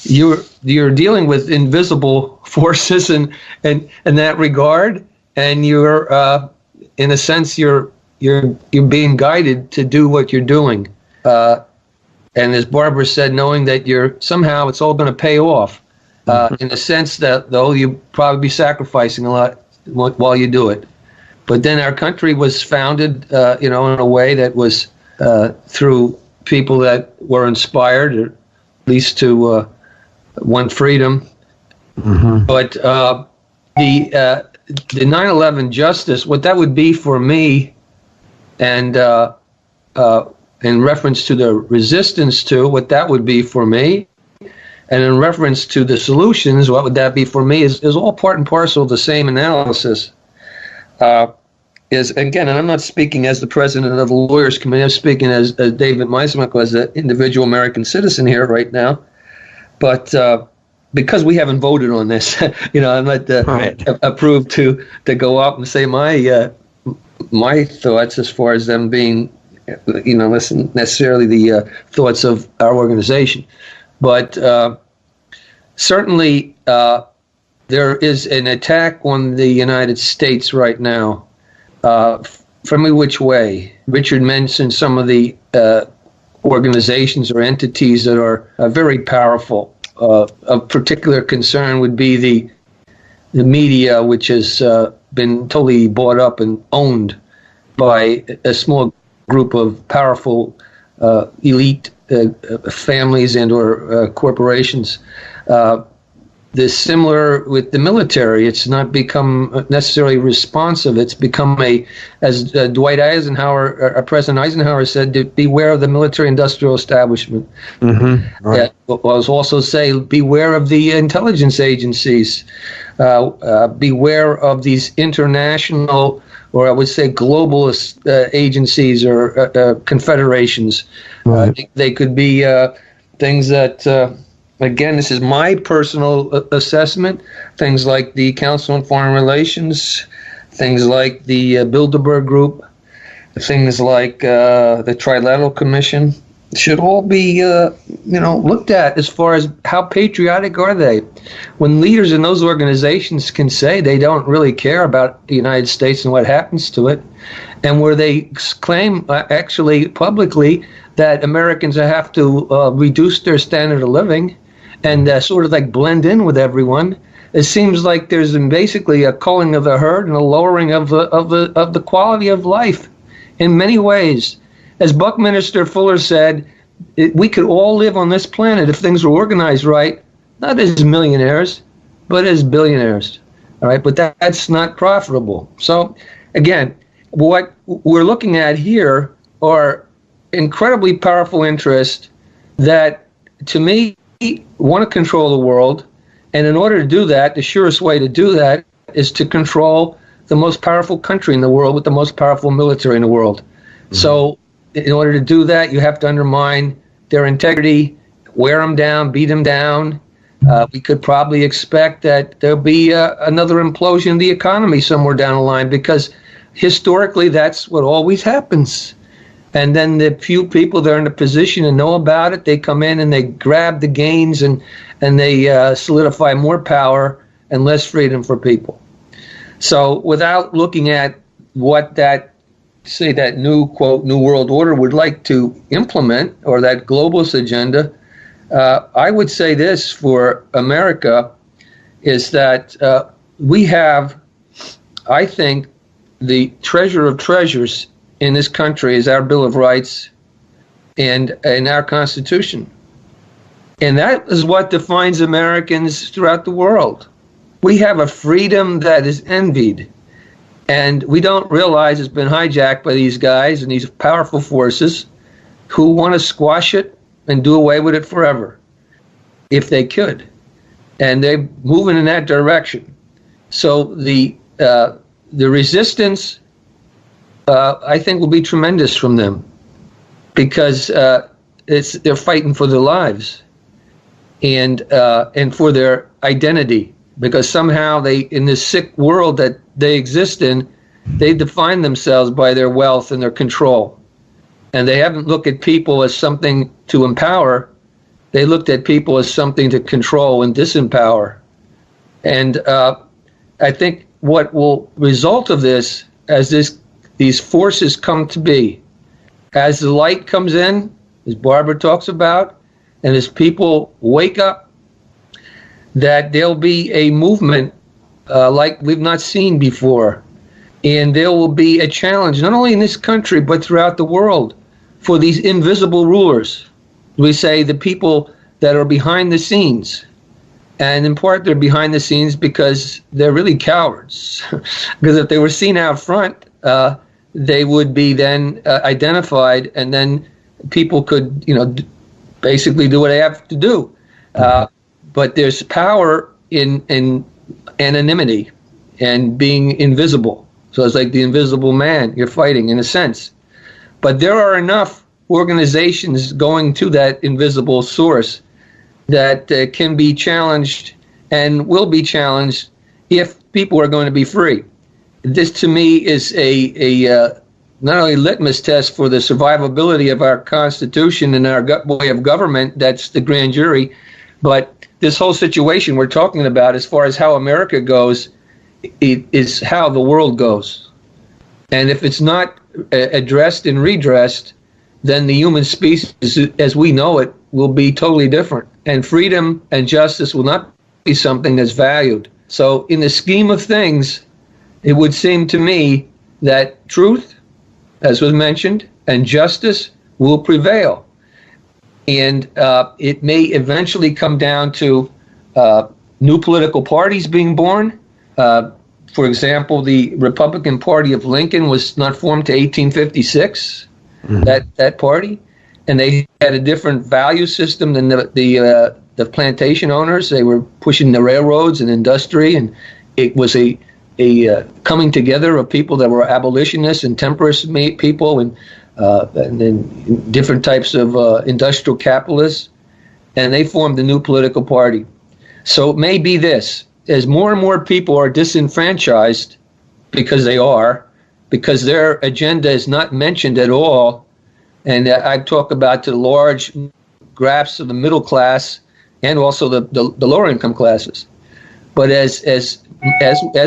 you're dealing with invisible forces in that regard, and you're, in a sense, you're being guided to do what you're doing. And as Barbara said, knowing that somehow it's all going to pay off, in a sense that, though, you probably be sacrificing a lot while you do it. But then our country was founded, in a way that was through people that were inspired, or at least to want freedom. Mm-hmm. But the 9/11 justice, what that would be for me, and in reference to the resistance to what that would be for me, and in reference to the solutions, what would that be for me, is all part and parcel of the same analysis. Is, again, and I'm not speaking as the president of the Lawyers Committee, I'm speaking as David Meismuck, as an individual American citizen here right now. But because we haven't voted on this, I'm not approved to go up and say my thoughts as far as them being, less necessarily the thoughts of our organization. But certainly there is an attack on the United States right now. From which way? Richard mentioned some of the organizations or entities that are very powerful. Of particular concern would be the media, which has been totally bought up and owned by a small group of powerful elite families and or corporations. This similar with the military. It's not become necessarily responsive. It's become as Dwight Eisenhower, President Eisenhower said, to beware of the military-industrial establishment. Mm-hmm. Right. I was also say, beware of the intelligence agencies. Beware of these international, or I would say globalist agencies or confederations. Right. They could be things that... Again, this is my personal assessment. Things like the Council on Foreign Relations, things like the Bilderberg Group, things like the Trilateral Commission should all be, looked at as far as how patriotic are they. When leaders in those organizations can say they don't really care about the United States and what happens to it, and where they claim actually publicly that Americans have to reduce their standard of living, and sort of like blend in with everyone, it seems like there's basically a culling of the herd and a lowering of the quality of life in many ways. As Buckminster Fuller said, we could all live on this planet if things were organized right, not as millionaires, but as billionaires. All right, but that's not profitable. So again, what we're looking at here are incredibly powerful interests that, to me, want to control the world And in order to do that, the surest way to do that is to control the most powerful country in the world with the most powerful military in the world. Mm-hmm. So in order to do that, you have to undermine their integrity, wear them down, beat them down. We could probably expect that there'll be another implosion in the economy somewhere down the line, because historically that's what always happens. And then the few people that are in a position to know about it, they come in and they grab the gains and they solidify more power and less freedom for people. So without looking at what that new, quote, new world order would like to implement, or that globalist agenda, I would say this for America is that we have, I think, the treasure of treasures in this country is our Bill of Rights and our Constitution. And that is what defines Americans throughout the world. We have a freedom that is envied. And we don't realize it's been hijacked by these guys and these powerful forces who want to squash it and do away with it forever, if they could. And they're moving in that direction. So the resistance, I think, will be tremendous from them, because they're fighting for their lives and for their identity, because somehow they, in this sick world that they exist in, they define themselves by their wealth and their control. And they haven't looked at people as something to empower. They looked at people as something to control and disempower. And I think what will result of this, as these forces come to be, as the light comes in, as Barbara talks about, and as people wake up, that there'll be a movement like we've not seen before. And there will be a challenge, not only in this country, but throughout the world, for these invisible rulers. We say the people that are behind the scenes. And in part, they're behind the scenes because they're really cowards. Because if they were seen out front, they would be then identified, and then people could, basically do what they have to do. But there's power in anonymity and being invisible. So it's like the invisible man you're fighting, in a sense. But there are enough organizations going to that invisible source that can be challenged and will be challenged if people are going to be free. This, to me, is a not only litmus test for the survivability of our Constitution and our way of government, that's the grand jury, but this whole situation we're talking about, as far as how America goes, it is how the world goes. And if it's not addressed and redressed, then the human species, as we know it, will be totally different. And freedom and justice will not be something that's valued. So in the scheme of things, it would seem to me that truth, as was mentioned, and justice will prevail. And it may eventually come down to new political parties being born. For example, the Republican Party of Lincoln was not formed to 1856, that party. And they had a different value system than the plantation owners. They were pushing the railroads and industry, and it was a coming together of people that were abolitionists and temperance people, and then different types of industrial capitalists, and they formed a new political party. So it may be this: as more and more people are disenfranchised, because their agenda is not mentioned at all, and I talk about the large grasp of the middle class and also the lower income classes. But as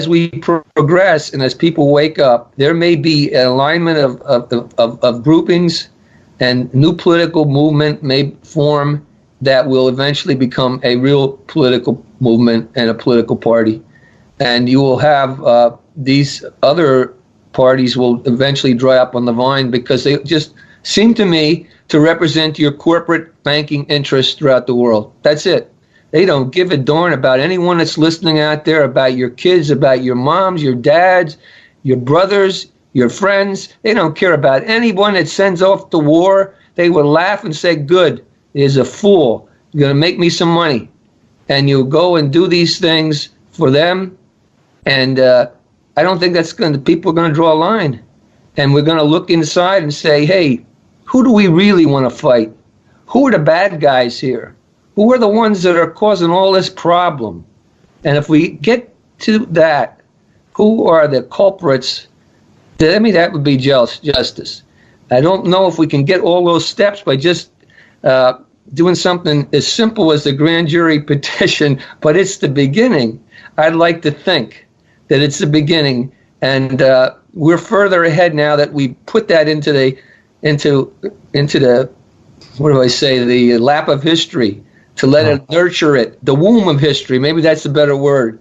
we progress and as people wake up, there may be an alignment of groupings, and new political movement may form that will eventually become a real political movement and a political party. And you will have these other parties will eventually dry up on the vine, because they just seem to me to represent your corporate banking interests throughout the world. That's it. They don't give a darn about anyone that's listening out there, about your kids, about your moms, your dads, your brothers, your friends. They don't care about anyone that sends off to war. They will laugh and say, good, there's a fool. You're going to make me some money. and you go and do these things for them. And I don't think people are going to draw a line. And we're going to look inside and say, hey, who do we really want to fight? Who are the bad guys here? Who are the ones that are causing all this problem? And if we get to that, who are the culprits? I mean, that would be justice. I don't know if we can get all those steps by just doing something as simple as the grand jury petition, but it's the beginning. I'd like to think that it's the beginning, and we're further ahead now that we put that into the what do I say, the lap of history, to let it nurture it, the womb of history. Maybe that's a better word.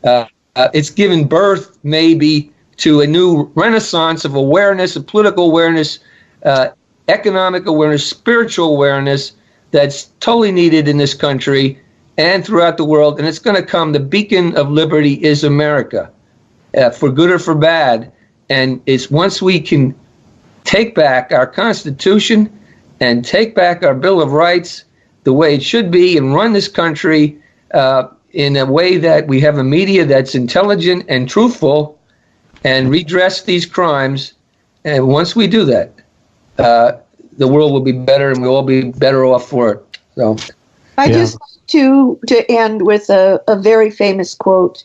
It's given birth maybe to a new renaissance of awareness, of political awareness, economic awareness, spiritual awareness that's totally needed in this country and throughout the world. And it's going to come. The beacon of liberty is America, for good or for bad. And it's once we can take back our Constitution and take back our Bill of Rights the way it should be, and run this country in a way that we have a media that's intelligent and truthful, and redress these crimes. And once we do that, the world will be better, and we'll all be better off for it. So, I just like to end with a very famous quote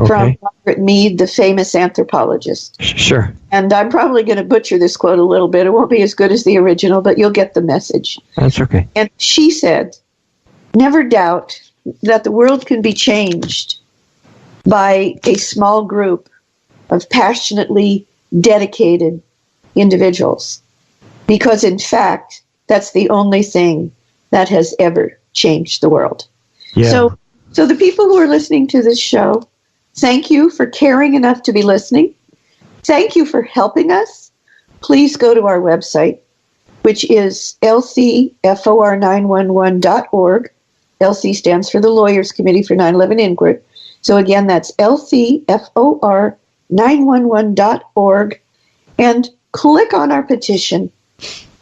from Margaret Mead, the famous anthropologist. Sure. And I'm probably going to butcher this quote a little bit. It won't be as good as the original, but you'll get the message. That's okay. And she said, "Never doubt that the world can be changed by a small group of passionately dedicated individuals, because in fact, that's the only thing that has ever changed the world." Yeah. So the people who are listening to this show, thank you for caring enough to be listening. Thank you for helping us. Please go to our website, which is lcfor911.org. LC stands for the Lawyers Committee for 9/11 Inquiry. So again, that's lcfor911.org. And click on our petition.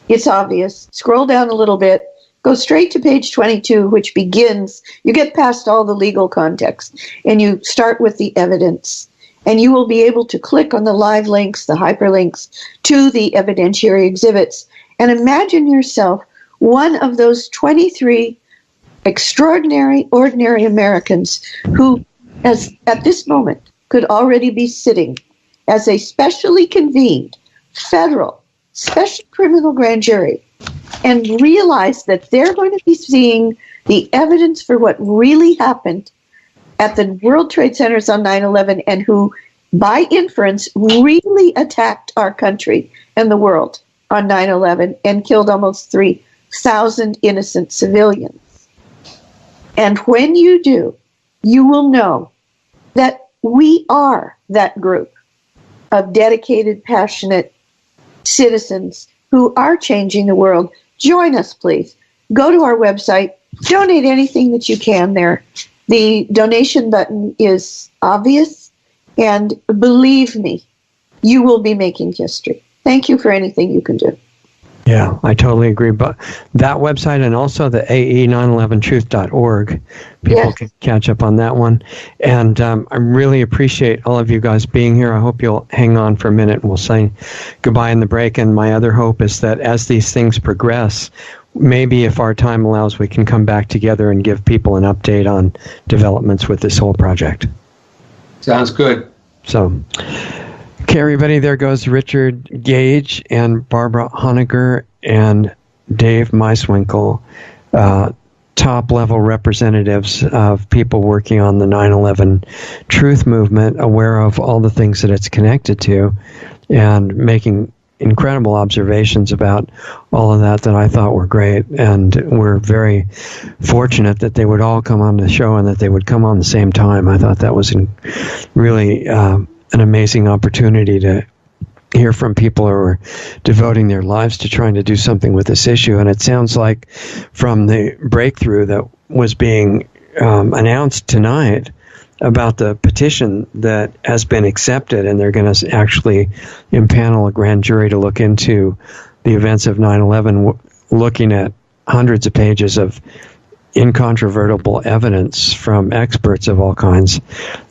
It's obvious. Scroll down a little bit. Go straight to page 22, which begins, you get past all the legal context, and you start with the evidence. And you will be able to click on the live links, the hyperlinks to the evidentiary exhibits, and imagine yourself one of those 23 extraordinary, ordinary Americans who, at this moment, could already be sitting as a specially convened federal special criminal grand jury, and realize that they're going to be seeing the evidence for what really happened at the World Trade Centers on 9/11, and who, by inference, really attacked our country and the world on 9/11 and killed almost 3,000 innocent civilians. And when you do, you will know that we are that group of dedicated, passionate citizens who are changing the world. Join us, please. Go to our website. Donate anything that you can there. The donation button is obvious, and believe me, you will be making history. Thank you for anything you can do. Yeah, I totally agree. But that website, and also the AE911truth.org, people can catch up on that one. And I really appreciate all of you guys being here. I hope you'll hang on for a minute, and we'll say goodbye in the break. And my other hope is that as these things progress, maybe if our time allows, we can come back together and give people an update on developments with this whole project. Sounds good. So, okay, everybody, there goes Richard Gage and Barbara Honegger and Dave Meiswinkle, top-level representatives of people working on the 9/11 Truth Movement, aware of all the things that it's connected to, and making incredible observations about all of that I thought were great. And we're very fortunate that they would all come on the show and that they would come on the same time. I thought that was really an amazing opportunity to hear from people who are devoting their lives to trying to do something with this issue. And it sounds like from the breakthrough that was being announced tonight about the petition that has been accepted, and they're going to actually impanel a grand jury to look into the events of 9/11, looking at hundreds of pages of incontrovertible evidence from experts of all kinds.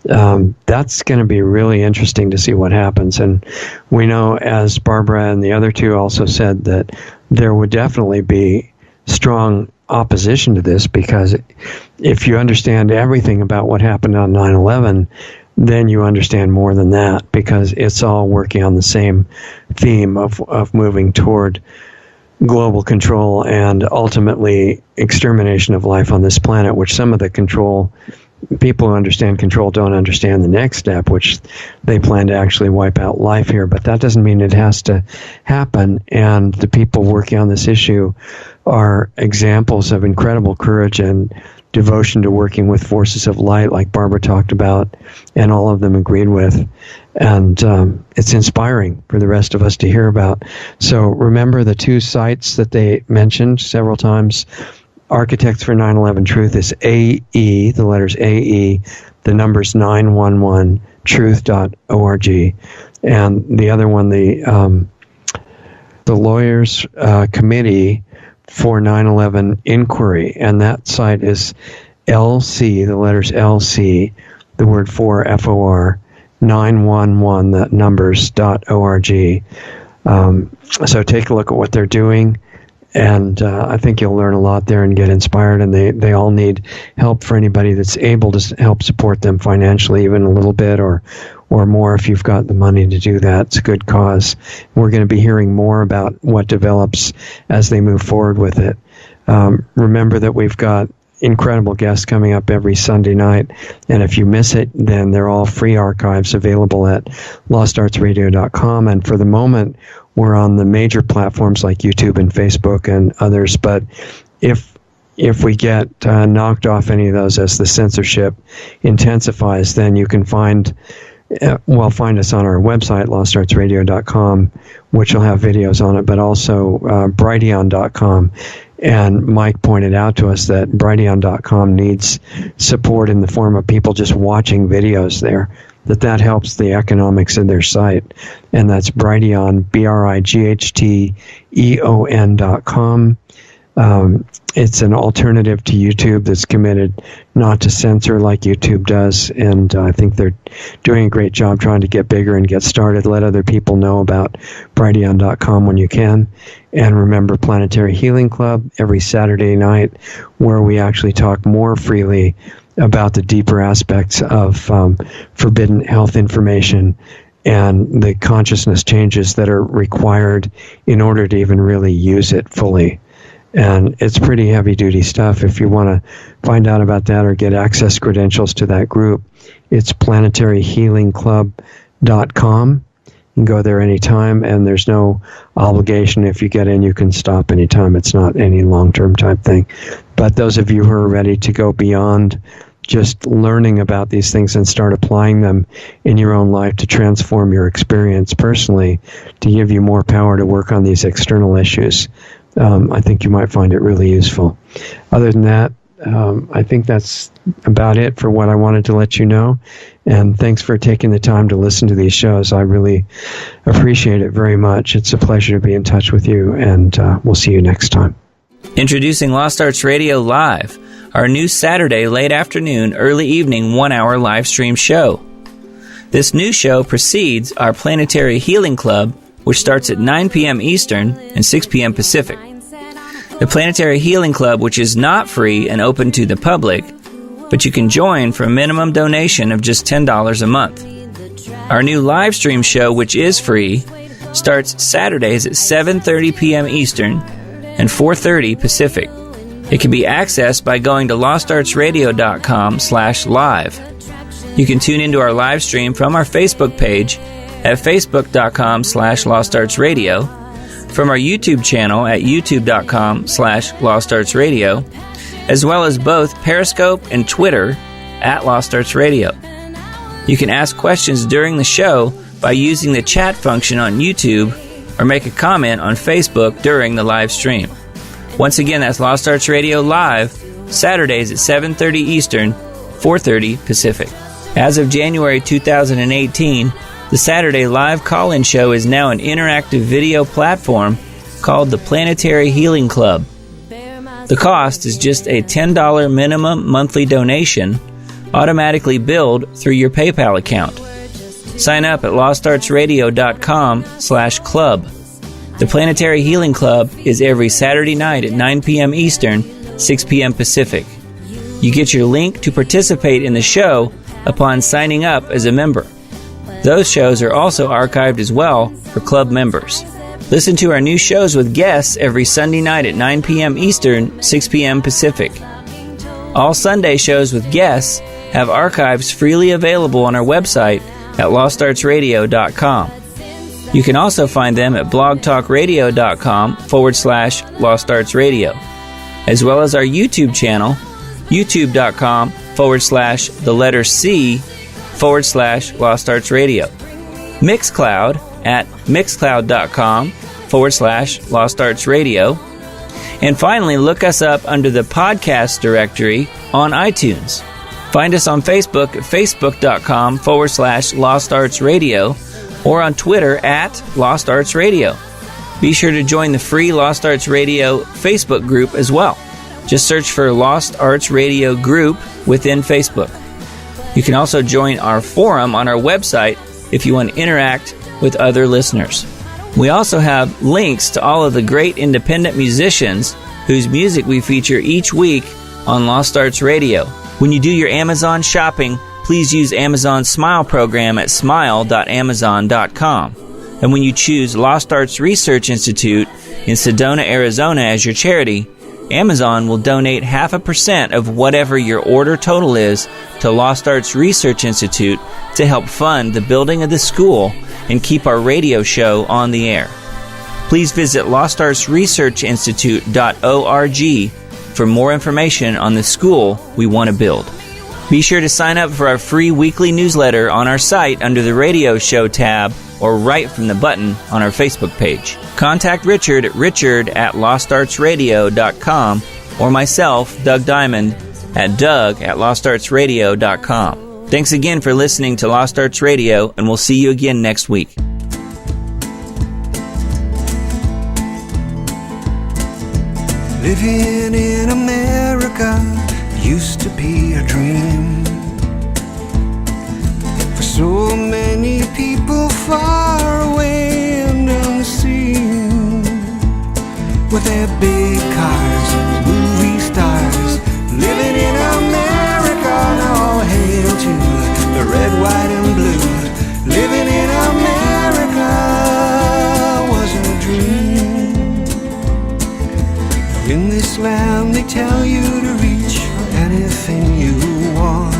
That's going to be really interesting to see what happens. And we know, as Barbara and the other two also said, that there would definitely be strong opposition to this, because if you understand everything about what happened on 9/11, then you understand more than that, because it's all working on the same theme of moving toward global control and ultimately extermination of life on this planet, which some of the people who understand control don't understand the next step, which they plan to actually wipe out life here. But that doesn't mean it has to happen. And the people working on this issue are examples of incredible courage and devotion to working with forces of light, like Barbara talked about, and all of them agreed with. And it's inspiring for the rest of us to hear about. So remember the two sites that they mentioned several times. Architects for 9/11 Truth is AE, the letters AE, the numbers 911truth.org. And the other one, the Lawyers Committee for 9/11 Inquiry, and that site is LC, the letters LC, the word for, FOR, 911, that numbers.org. So take a look at what they're doing, and I think you'll learn a lot there and get inspired, and they all need help. For anybody that's able to help support them financially, even a little bit or more, if you've got the money to do that. It's a good cause. We're going to be hearing more about what develops as they move forward with it. Remember that we've got incredible guests coming up every Sunday night, and if you miss it, then they're all free archives available at lostartsradio.com. And for the moment, we're on the major platforms like YouTube and Facebook and others, but if we get knocked off any of those as the censorship intensifies, then you can find us on our website, lostartsradio.com, which will have videos on it, but also Brighteon.com. And Mike pointed out to us that Brighteon.com needs support in the form of people just watching videos there, that helps the economics of their site. And that's Brighteon, BRIGHTEON.com. It's an alternative to YouTube that's committed not to censor like YouTube does, and I think they're doing a great job trying to get bigger and get started. Let other people know about Brighteon.com when you can. And remember Planetary Healing Club every Saturday night, where we actually talk more freely about the deeper aspects of forbidden health information and the consciousness changes that are required in order to even really use it fully. And it's pretty heavy-duty stuff. If you want to find out about that or get access credentials to that group, it's planetaryhealingclub.com. You can go there anytime, and there's no obligation. If you get in, you can stop anytime. It's not any long-term type thing. But those of you who are ready to go beyond just learning about these things and start applying them in your own life to transform your experience personally, to give you more power to work on these external issues, I think you might find it really useful. Other than that, I think that's about it for what I wanted to let you know. And thanks for taking the time to listen to these shows. I really appreciate it very much. It's a pleasure to be in touch with you, and we'll see you next time. Introducing Lost Arts Radio Live, our new Saturday late afternoon, early evening 1-hour live stream show. This new show precedes our Planetary Healing Club, which starts at 9 p.m. Eastern and 6 p.m. Pacific. The Planetary Healing Club, which is not free and open to the public, but you can join for a minimum donation of just $10 a month. Our new live stream show, which is free, starts Saturdays at 7:30 p.m. Eastern and 4:30 Pacific. It can be accessed by going to lostartsradio.com/live. You can tune into our live stream from our Facebook page at facebook.com/lostartsradio, from our YouTube channel at youtube.com/lostartsradio, as well as both Periscope and Twitter at Lost Arts Radio. You can ask questions during the show by using the chat function on YouTube or make a comment on Facebook during the live stream. Once again, that's Lost Arts Radio Live, Saturdays at 7:30 Eastern, 4:30 Pacific. As of January 2018, the Saturday live call-in show is now an interactive video platform called the Planetary Healing Club. The cost is just a $10 minimum monthly donation, automatically billed through your PayPal account. Sign up at lostartsradio.com/club. The Planetary Healing Club is every Saturday night at 9 p.m. Eastern, 6 p.m. Pacific. You get your link to participate in the show upon signing up as a member. Those shows are also archived as well for club members. Listen to our new shows with guests every Sunday night at 9 p.m. Eastern, 6 p.m. Pacific. All Sunday shows with guests have archives freely available on our website at lostartsradio.com. You can also find them at blogtalkradio.com/lostartsradio, as well as our YouTube channel, youtube.com/C/lostartsradio. Mixcloud at mixcloud.com/lostartsradio. And finally, look us up under the podcast directory on iTunes. Find us on Facebook at facebook.com/lostartsradio or on Twitter at Lost Arts Radio. Be sure to join the free Lost Arts Radio Facebook group as well. Just search for Lost Arts Radio Group within Facebook. You can also join our forum on our website if you want to interact with other listeners. We also have links to all of the great independent musicians whose music we feature each week on Lost Arts Radio. When you do your Amazon shopping, please use Amazon's Smile program at smile.amazon.com. And when you choose Lost Arts Research Institute in Sedona, Arizona as your charity, Amazon will donate 0.5% of whatever your order total is to Lost Arts Research Institute to help fund the building of the school and keep our radio show on the air. Please visit lostartsresearchinstitute.org for more information on the school we want to build. Be sure to sign up for our free weekly newsletter on our site under the Radio Show tab or right from the button on our Facebook page. Contact Richard at richard@lostartsradio.com or myself, Doug Diamond, at doug@lostartsradio.com. Thanks again for listening to Lost Arts Radio, and we'll see you again next week. Living in America used to be a dream for so many people far away and unseen, with their big cars, movie stars, living in America. Now all hail to the red, white, and blue. Living in America was a dream. In this land they tell you to reach for anything you want.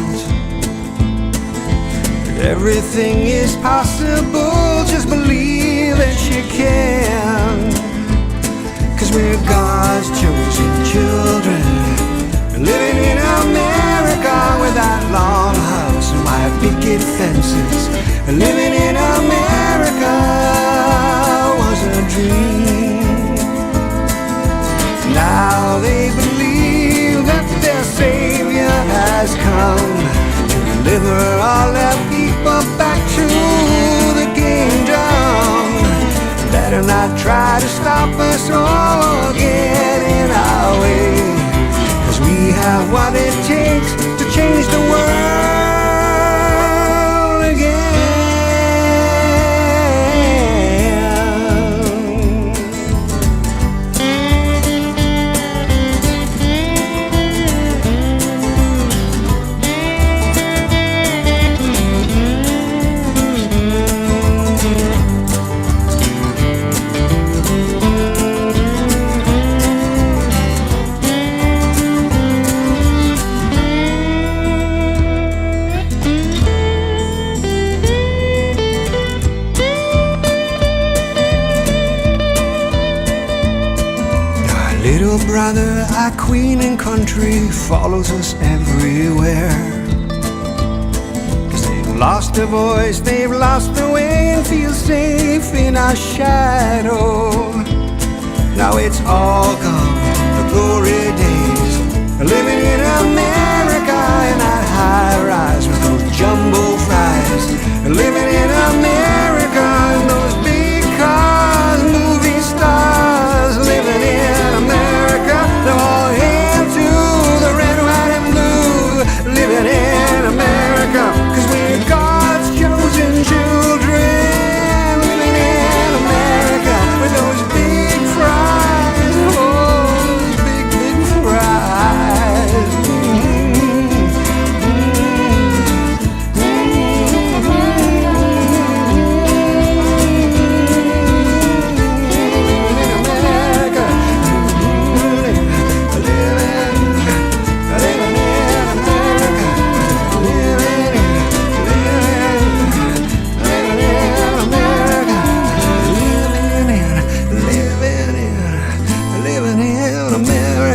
Everything is possible, just believe that you can. 'Cause we're God's chosen children, living in America with that long house and white picket fences. Living in America was a dream. Now they believe that their Savior has come to deliver all their people back to the kingdom. Better not try to stop us or get in our way, 'cause we have what it takes to change the world again. Little brother, our queen and country follows us everywhere. 'Cause they've lost their voice, they've lost their way, and feel safe in our shadow. Now it's all gone, the glory days, living in America in that high rise with those jumbo fries. Living in America in those big cars, movie stars. Living in America, now all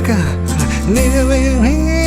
America. Native